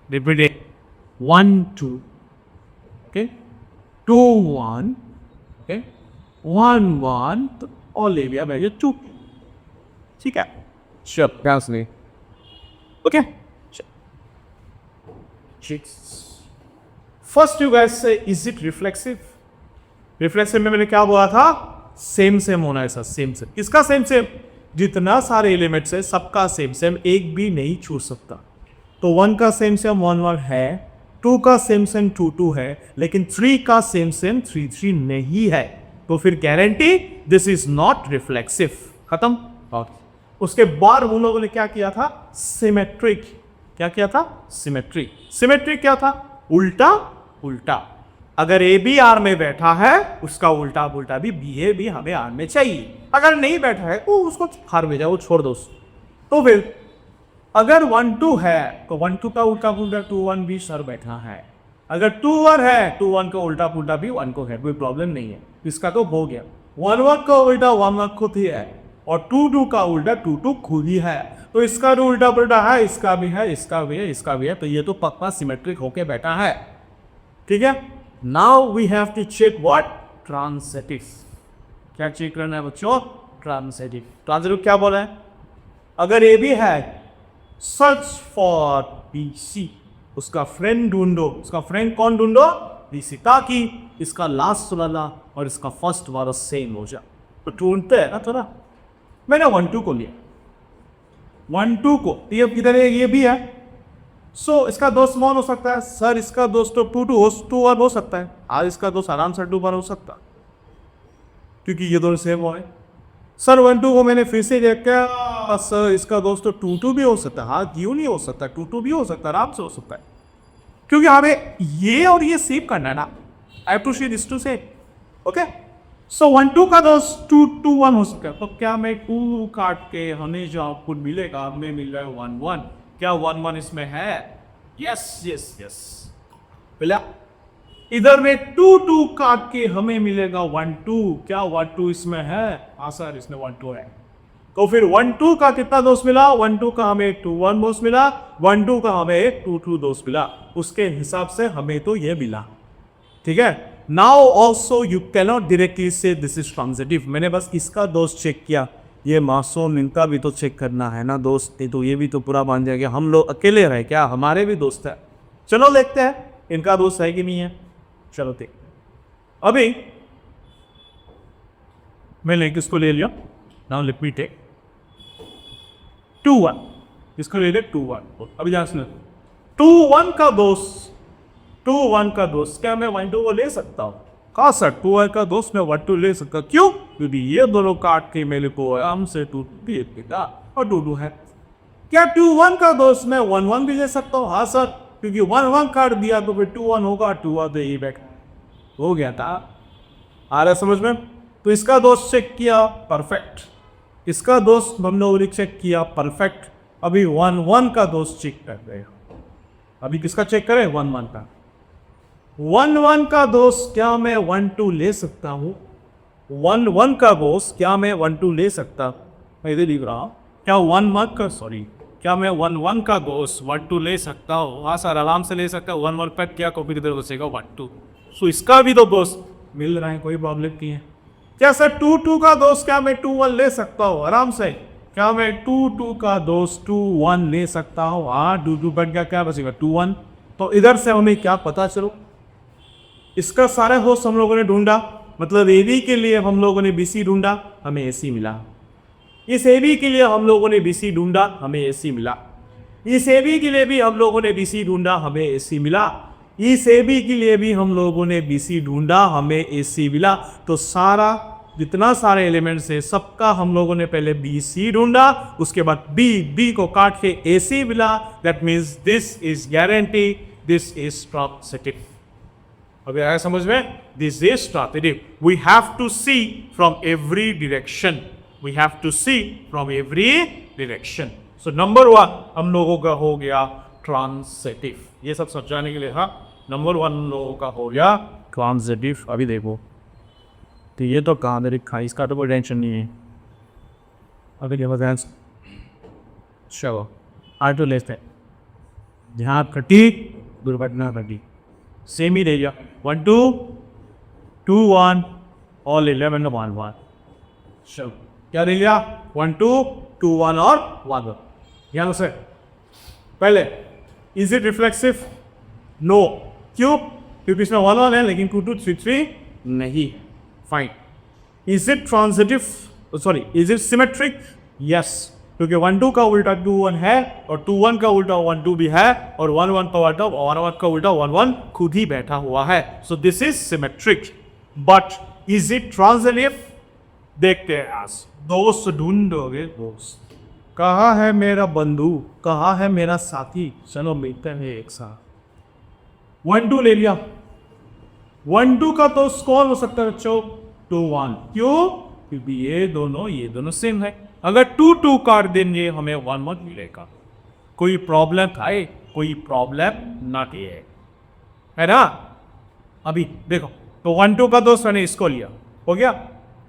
रिपीट 1 2, ओके, 2 1, ओके, 1 1, तो ऑल ले लिया मैं 2, ठीक है? श्योर, ध्यान से, ओके। फर्स्ट यू गाइस से, इज इट रिफ्लेक्सिव? रिफ्लेक्सिव में मैंने क्या बोला था? सेम होना है सर, सेम। किसका सेम? जितना सारे एलिमेंट्स है सबका सेम, एक भी नहीं छूट सकता। तो 1 का सेम 1 1 है, 2 का सेम सेम 2 2 है, लेकिन 3 का सेम सेम 3 3 नहीं है, तो फिर guarantee this is not reflexive. खत्म। उसके बाद उन लोगों ने क्या किया था? सिमेट्रिक। क्या किया था? सिमेट्रिक। सिमेट्रिक क्या था? उल्टा उल्टा। अगर ए बी आर में बैठा है, उसका उल्टा उल्टा भी बी ए भी हमें आर में चाहिए। अगर नहीं बैठा है तो उसको हार में जाओ, छोड़ दो। तो फिर अगर 1 2 है तो 1 2 का उल्टा पुल्टा 2 1 भी सर बैठा है। अगर 2 1 है 2 1 का उल्टा पुल्टा भी 1 को है, कोई प्रॉब्लम नहीं है। इसका तो हो गया। 1 1 का उल्टा 1 1 खुद ही है, और 2 2 का उल्टा 2 2 खुद ही है। तो इसका जो उल्टा पुल्टा है, इसका भी है, इसका भी है, इसका भी है, तो ये तो पक्का सिमेट्रिक होके बैठा है। ठीक है। Now we have to check what? Transitive. क्या चेक करना है बच्चों? ट्रांसिटिव। ट्रांसिटिव क्या बोला है? अगर ए भी है, सर्च फॉर बी सी, उसका फ्रेंड ढूंढो। उसका फ्रेंड कौन ढूंढो? बी सी, ताकि इसका लास्ट वाला और इसका फर्स्ट वाला सेम हो जाए। तो ढूंढते हैं ना थोड़ा। मैंने 1 2 को लिया, 1 2 को, ये इधर ये भी है। सो इसका दोस्त कौन हो सकता है? सर इसका दोस्त तो 2 1 हो सकता है। आज इसका दोस्त आराम से 2 1 हो सकता, क्योंकि ये दोनों सेम हो है। सर 1 2 को मैंने फिर से देखा, सर इसका दोस्त तो 2 2 भी हो सकता है। हाँ, क्यों नहीं हो सकता? 2 2 भी हो सकता है, आराम से हो सकता है, क्योंकि हमें ये और ये सेव करना है ना। I have to see this to say. Okay. So 1 2 का दोस्त 2 2 1 हो सकता है। तो क्या मैं 2 काट के हमें जो आउटपुट मिलेगा, हमें मिल रहा है 1 1। क्या 1 1 इसमें है? Yes yes yes. बोला इधर में 2 2 काट के हमें मिलेगा 1 2। क्या 1 2 इसमें है? हाँ सर, इसमें 1 2 है। तो फिर 1 2 का कितना दोस्त मिला? 1 2 का हमें 2 1 दोस्त मिला, 1 2 का हमें 2 2 दोस्त मिला। उसके हिसाब से हमें तो ये मिला। ठीक है। Now also you cannot directly से दिस इज ट्रांजिटिव। मैंने बस इसका दोस्त चेक किया, ये मासूम, इनका भी तो चेक करना है ना दोस्त। नहीं तो ये भी तो पूरा मान जाएगा हम लोग अकेले रहे क्या? हमारे भी दोस्त है। चलो देखते हैं इनका दोस्त है कि नहीं है। चलो देख। अभी मैंने किसको ले लिया? Now let me take 2 1। किसको ले लिया? 2 1। अभी ध्यान सुनो, 2 1 का दोस्त, 2 1 का दोस्त क्या मैं 1 2 को ले सकता हूँ? कहा सर 2 1 का दोस्त मैं 1 2 ले सकता। क्यों? क्योंकि ये दोनों काट के मेरे को आराम से 2 2 देगा और 2 2 है। क्या 2 1 का दोस्त मैं 1 1 भी ले सकता हूँ? हाँ सर, क्योंकि 1 1 काट दिया तो फिर 2 1 होगा, 2 1 ये बैक हो गया था। आ रहा समझ में? तो इसका दोस्त चेक किया, परफेक्ट। इसका दोस्त हम लोगों ने चेक किया, परफेक्ट। अभी 1 1 का दोस्त चेक कर रहे हैं। अभी किसका चेक करें? 1 1 का। 1 1 का दोस्त क्या मैं 1 2 ले सकता हूँ? 1 1 का दोस्त क्या मैं 1 2 ले सकता? मैं इधर लिख रहा हूँ, क्या 1 1 का, सॉरी, क्या मैं 1 1 का दोस्त 1 2 ले सकता हूँ? हाँ सर, आराम से ले सकता हूँ। 1 1 पर क्या कॉपी इधर बचेगा 1 2। सो इसका भी तो दोस्त मिल रहा है, कोई प्रॉब्लम नहीं है। क्या सर 2 2 का दोस्त क्या मैं 2 1 ले सकता हूँ? आराम से। क्या मैं 2 2 का दोस्त 2 1 ले सकता हूँ? हाँ, 2 2 बन गया, क्या बचेगा 2 1। तो इधर से हमें क्या पता चलो, इसका सारे दोस्त हम लोगों ने ढूंढा, मतलब ए बी के लिए हम लोगों ने बी सी ढूंढा, हमें ए सी मिला। इस ए बी के लिए हम लोगों ने बी सी ढूंढा, हमें ए सी मिला। इस ए बी के लिए भी हम लोगों ने बी सी ढूंढा, हमें ए सी मिला। इस ए बी के लिए भी हम लोगों ने बी सी ढूंढा, हमें ए सी मिला। तो सारा जितना सारे एलिमेंट्स है सबका हम लोगों ने पहले बी सी ढूंढा, उसके बाद बी को काट के ए सी मिला। That means this is guarantee, this is transitive. अभी आया समझ में? This is transitive. We have to see from every direction, we have to see from every direction. So number 1 हम लोगों का हो गया ट्रांजिटिव। ये सब समझाने के लिए, हाँ, नंबर 1 लोगों का हो गया ट्रांजिटिव। अभी देखो, तो ये तो कहाँ लिखा है, इसका तो कोई टेंशन नहीं है। अभी देखो ध्यान से, चलो आर टू लेते हैं। जहाँ घटी दुर्घटना घटी, सेम ही रहेगा। 1 2 2 1 और ले लिया मैंने 1 1। चलो क्या ले लिया? 1 2 2 1 और 1 1। यहाँ से पहले इज इट रिफ्लेक्सिव? नो। क्यों? क्योंकि इसमें 1 1 है, लेकिन 2 2 3 3 नहीं। Fine. Is it transitive? Sorry, is it symmetric? Yes. क्योंकि 1 2 का उल्टा 2 1 है और 2 1 का उल्टा 1 2 भी है और 1 1 का उल्टा 1 1 का उल्टा 1 1 खुद ही बैठा हुआ है. सो this is symmetric. But is it transitive? देखते हैं आज. दोस्त ढूंढोगे दोस्त. कहाँ है मेरा बंधु, कहाँ है मेरा साथी, चलो मिलते हैं एक साथ. 1 2 ले लिया. 1 2 का दोस्त कौन हो सकता है बच्चों? 2 1. क्यों? क्योंकि ये दोनों सेम है. अगर 2 2 काट देंगे हमें 1 1 मिलेगा. कोई प्रॉब्लम है? कोई प्रॉब्लम नहीं है ना. अभी देखो, तो 1 2 का दोस्त मैंने इसको लिया, हो गया.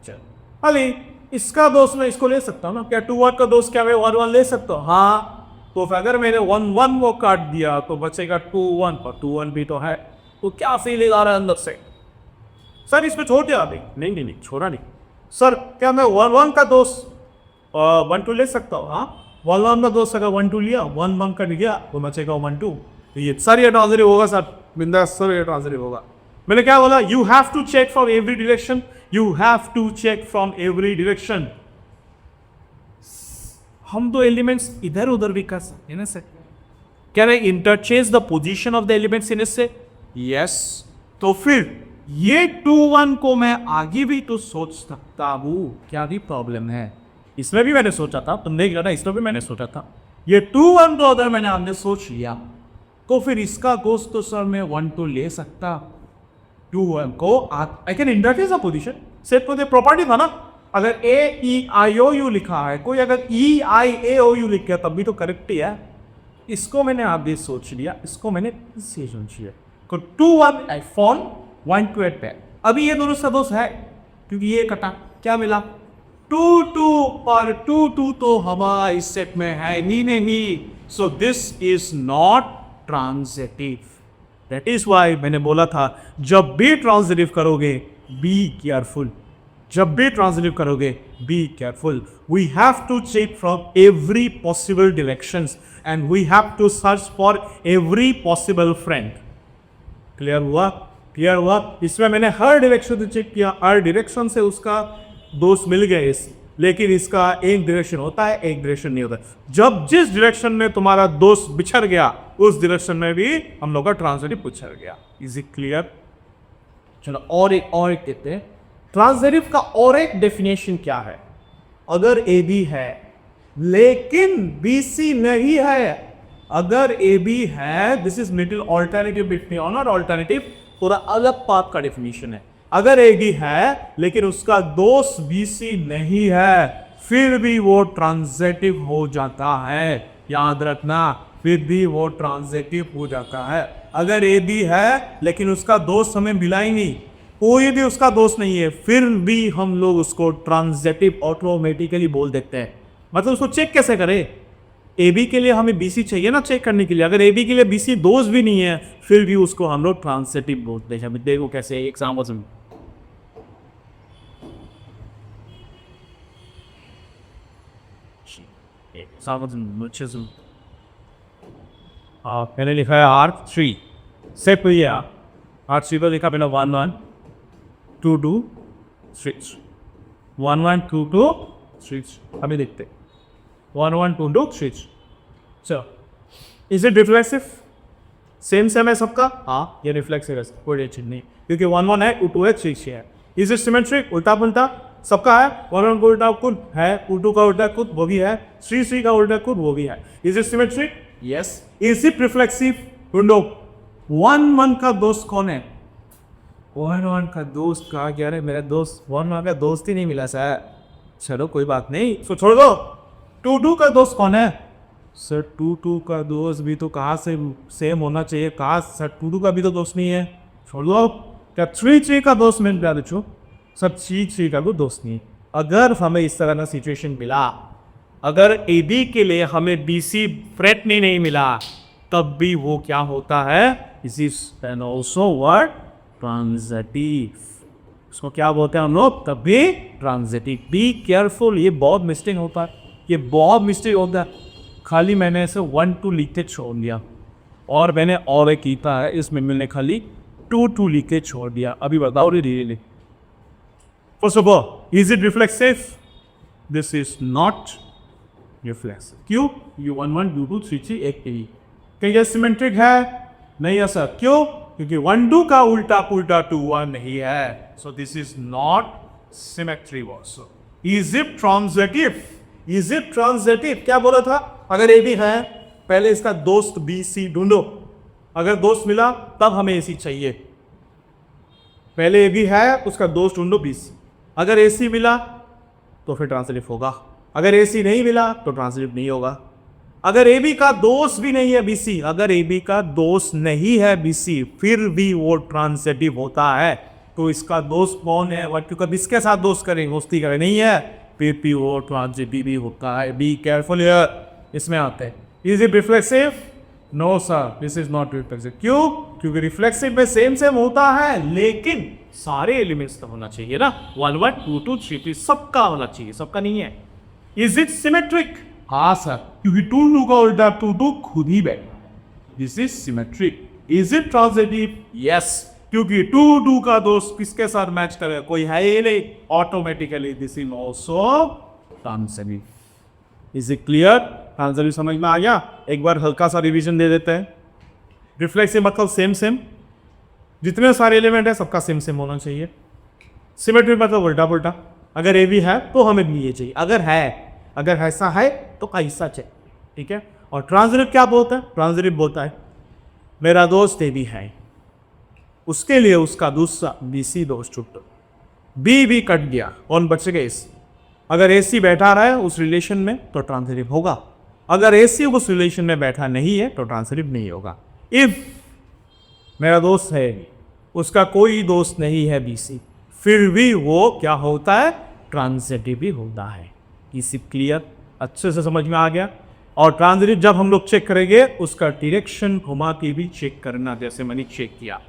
चल अली इसका दोस्त मैं इसको ले सकता हूँ ना. क्या 2 1 का दोस्त क्या मैं 1 1 ले सकता हूँ? हाँ. तो अगर मैंने 1 1 वो काट दिया तो बचेगा 2 1, और 2 1 भी तो है. तो क्या फीलिंग आ रहा है अंदर से? सर इसमें छोड़ दिया अभी. नहीं छोड़ा नहीं. सर क्या मैं 1 1 का दोस्त 1 2 ले सकता हूँ? हाँ. 1 1 का दोस्त अगर 1 2 लिया, 1 1 का लिया तो बचेगा 1 2. तो ये सर ये ट्रांजिटिव होगा सर. बिंदास सर ये ट्रांजिटिव होगा. मैंने क्या बोला? You have to check from every direction. You have to check from every direction. हम दो एलिमेंट्स इधर उधर भी कर सकते हैं ना sir. Can I interchange the position of the elements इन इससे? यस. तो फिर ये 2 1 को मैं आगे भी तो सोच सकता हूँ. क्या भी प्रॉब्लम है? इसमें भी मैंने सोचा था, तुम देख रहा, इसमें भी मैंने सोचा था. ये 2 1 को अगर मैंने हमने सोच लिया तो फिर इसका गोश्त तो सर मैं 1 2 ले सकता. 2 1 को I can interchange the position. Set को प्रॉपर्टी था ना. अगर ए ई आई ओ यू लिखा है, कोई अगर ई आई ए ओ यू लिख गया तब भी तो करेक्ट ही है. इसको मैंने आगे सोच लिया, इसको मैंने इसे सोच लिया. तो 2 1 आई फोन 1 2 8 बैक. अभी ये दोनों सदोष है क्योंकि ये कटा. क्या मिला? 2 2 और 2 2 तो हमारा इस सेट में है नहीं. So this is not transitive. That is why मैंने बोला था जब भी ट्रांजिटिव करोगे बी केयरफुल. जब भी ट्रांजिटिव करोगे be careful. We have to check from every possible directions and we have to search for every possible friend. Clear हुआ? क्लियर हुआ? इसमें मैंने हर डायरेक्शन से चेक किया. हर डायरेक्शन से उसका दोस्त मिल गए. लेकिन इसका एक डायरेक्शन होता है, एक डायरेक्शन नहीं होता. जब जिस डायरेक्शन में तुम्हारा दोस्त बिछड़ गया उस डायरेक्शन में भी हम लोग का ट्रांजिटिव बिछड़ गया. Is it clear? चलो और एक कहते हैं. ट्रांजिटिव का और एक डेफिनेशन क्या है? अगर ए बी है लेकिन बी सी नहीं है. अगर ए बी है, this is little alternative between और ऑल्टरनेटिव, थोड़ा अलग पाथ का डेफिनेशन है. अगर ए बी है लेकिन उसका दोस्त बी सी नहीं है फिर भी वो ट्रांजिटिव हो जाता है. याद रखना, फिर भी वो ट्रांजिटिव हो जाता है. अगर ए बी है लेकिन उसका दोस्त हमें मिला ही नहीं, कोई भी उसका दोस्त नहीं है, फिर भी हम लोग उसको ट्रांजिटिव ऑटोमेटिकली बोल देते हैं. मतलब उसको चेक कैसे करें? ए बी के लिए हमें बी सी चाहिए ना चेक करने के लिए. अगर ए बी के लिए बी सी दोस्त भी नहीं है फिर भी उसको हम लोग ट्रांजिटिव बोलते हैं. देखो कैसे एग्जाम्पल में. मैंने लिखा है R3 सेट पे. R3 पर लिखा मैंने 1 1 2 2 3 1 1 2 2 3. अभी देखते 1 1 2 2 3. चलो, इज इट रिफ्लेक्सिव? सेम है सबका. हाँ ये रिफ्लेक्सिव है, कोई टेंशन नहीं क्योंकि 1 1 है, 2 2 है, 3 3 है. Is it symmetric? उल्टा पुल्टा सबका है. 1 1 का उल्टा कुछ है, 2 2 का उल्टा कुछ वो भी है, 3 3 का उल्टा कुछ वो भी है. Is it symmetric? Yes. Is it reflexive? ढूंढो. 1 1 का दोस्त कौन है? 1 1 का दोस्त कहा क्या रे? मेरा दोस्त 1 1 का दोस्त ही नहीं मिला सर. चलो कोई बात नहीं, तो छोड़ दो. 2 2 का दोस्त कौन है? सर 2 2 का दोस्त भी तो कहाँ से सेम होना चाहिए. कहाँ सर 2 2 का भी तो दोस्त नहीं है. छोड़ दो. क्या 3 3 का दोस्त मिल गया? देखो सब 3 3 का भी दोस्त नहीं. अगर हमें इस तरह का सिचुएशन मिला, अगर ए बी के लिए हमें बी सी फ्रेंड नहीं मिला तब भी वो क्या होता है? इस is and also word transitive. इसको क्या बोलते हैं हम लोग? तब भी ट्रांजिटिव. Be careful. ये बहुत मिस्टेक होता है, ये बहुत मिस्टेक होता है. खाली मैंने ऐसे 1 2 लिख के छोड़ दिया और मैंने और एक कीता है इसमें मैंने खाली 2 2 लिख के छोड़ दिया. अभी बताओ really. First of all, is it reflexive? This is not reflexive. क्यों? U1 1 U2 3 3 एक ही। क्या ये सिमेट्रिक है? नहीं है सर। क्यों? क्योंकि 1 2 का उल्टा पुल्टा 2 1 नहीं है। सो this is not symmetry also. Is it transitive? Is it transitive? क्या बोला था? अगर ए बी है, पहले इसका दोस्त बी सी ढूंढो। अगर दोस्त मिला तब हमें ए सी चाहिए। पहले ए बी है, उसका दोस्त ढूंढो बी सी। अगर ए सी मिला तो फिर ट्रांजिटिव होगा। अगर ए सी नहीं मिला तो ट्रांजिटिव नहीं होगा। अगर ए बी का दोस्त भी नहीं है बी सी, अगर ए बी का दोस्त नहीं है बी सी, फिर भी वो ट्रांजिटिव होता है। तो इसका दोस्त कौन है? वट क्योंकि किसके साथ दोस्त करें? दोस्ती करें नहीं है, फिर भी वो ट्रांजिटिव भी होता है। बी केयरफुल हियर, इसमें आते हैं। Is it reflexive? No sir, this is not reflexive. क्यों? क्योंकि रिफ्लेक्सिव में सेम सेम होता है, लेकिन सारे एलिमेंट्स तो होना चाहिए ना। 1 1 2 2 3 3 सबका होना चाहिए, सबका नहीं है। Is it symmetric? हाँ सर, क्योंकि 2 2 का उल्टा 2 2 खुद ही बैठा है। This is symmetric. Is it transitive? Yes, क्योंकि 2 2 का दोस्त किसके साथ मैच करेगा? कोई है ही नहीं। Automatically this is also transitive. Is it clear? Transitive समझ में आ गया? एक बार हल्का सा रिवीजन दे देते हैं। रिफ्लेक्सिव मतलब सेम सेम, जितने सारे एलिमेंट है सबका सेम सेम होना चाहिए। सिमेट्रिक मतलब उल्टा पुल्टा। अगर ए भी है तो हमें भी ये चाहिए। अगर ऐसा है तो ऐसा चाहिए, ठीक है। और ट्रांजिटिव क्या बोलता है? ट्रांजिटिव बोलता है मेरा दोस्त ए भी है, उसके लिए उसका दूसरा बी सी दोस्त छूट, बी भी कट गया, कौन बच गए? इस अगर ए सी बैठा रहा है उस रिलेशन में तो ट्रांजिटिव होगा। अगर ए सी उस रिलेशन में बैठा नहीं है तो ट्रांजिटिव नहीं होगा। इफ मेरा दोस्त है, उसका कोई दोस्त नहीं है बी सी, फिर भी वो क्या होता है? ट्रांजिटिव भी होता है। इसी क्लियर? अच्छे से समझ में आ गया? और ट्रांजिटिव जब हम लोग चेक करेंगे उसका डायरेक्शन घुमा के भी चेक करना, जैसे मैंने चेक किया।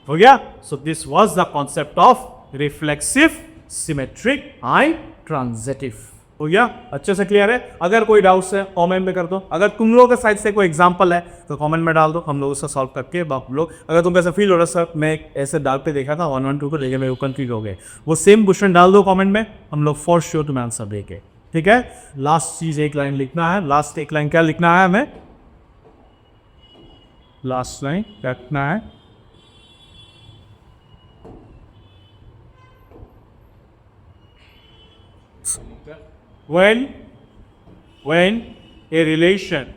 हो गया? सो this was the concept of reflexive, symmetric and transitive. हो गया? अच्छे से क्लियर है? अगर कोई डाउट्स है कमेंट में कर दो। अगर तुम लोगों के साइड से कोई एग्जांपल है तो कमेंट में डाल दो, हम लोग उसका सॉल्व करके आप लोग। अगर तुमको ऐसा फील हो रहा है सर मैं ऐसे डाल पे देखा था 1 1 2 को, लेकिन मेरे को कंफ्यूज हो गए, वो सेम क्वेश्चन डाल दो कमेंट में, हम लोग फॉर श्योर तुम्हें आंसर देंगे। ठीक है? लास्ट चीज एक लाइन लिखना है। लास्ट एक लाइन क्या लिखना है हमें? लास्ट लाइन क्या लिखना है? when a relation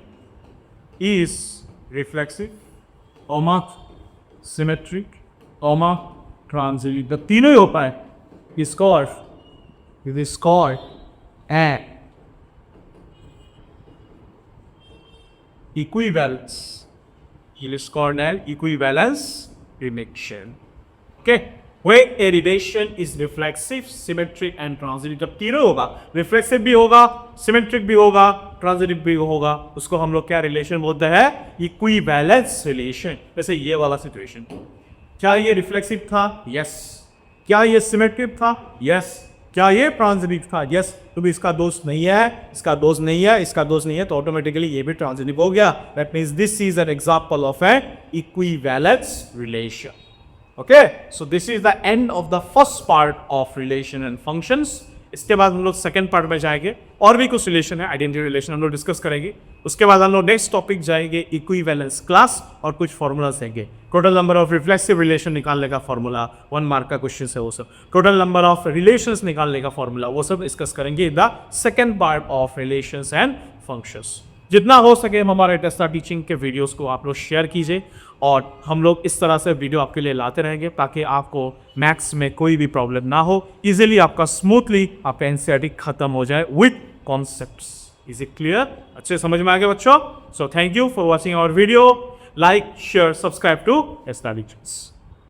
is reflexive, symmetric, transitive, the तीनों ही होता है, is called an equivalence. It is called an equivalence relation. Okay? When a relation is reflexive, symmetric and transitive, जब तीनों होगा, रिफ्लेक्सिव भी होगा, सिमेट्रिक भी होगा, ट्रांजिटिव भी होगा, उसको हम लोग क्या रिलेशन बोलते हैं? Equivalence relation. जैसे ये वाला सिचुएशन, क्या ये रिफ्लेक्सिव था? यस। क्या ये सिमेट्रिक था? यस। क्या ये ट्रांजिटिव था? यस। तो भी इसका दोस्त नहीं है, इसका दोस्त नहीं है, इसका दोस्त नहीं है, तो ऑटोमेटिकली ये भी ट्रांजिटिव हो गया। That means this is an example of N equivalence relation. Okay, so this is the end of the first part of relation and functions. इसके बाद हम लोग सेकंड पार्ट में जाएंगे, और भी कुछ रिलेशन है, आइडेंटिटी रिलेशन हम लोग डिस्कस करेंगे। उसके बाद हम लोग नेक्स्ट टॉपिक जाएंगे इक्विवेलेंस क्लास, और कुछ फॉर्मूलाज देंगे। Total number of reflexive relation निकालने का फॉर्मूला, 1 मार्क का क्वेश्चन है वो सब। टोटल नंबर ऑफ रिलेशंस निकालने का फॉर्मूला, वो सब डिस्कस करेंगे in the second part of relations and functions. जितना हो सके हमारे टेस्ला टीचिंग के वीडियोस को आप लोग शेयर कीजिए, और हम लोग इस तरह से वीडियो आपके लिए लाते रहेंगे ताकि आपको मैथ्स में कोई भी प्रॉब्लम ना हो, इजीली आपका स्मूथली आपका एनसीईआरटी खत्म हो जाए with concepts. Is it clear? अच्छे समझ में आ गया बच्चों? So thank you for watching our video. Like, share, subscribe to Tesla teachings.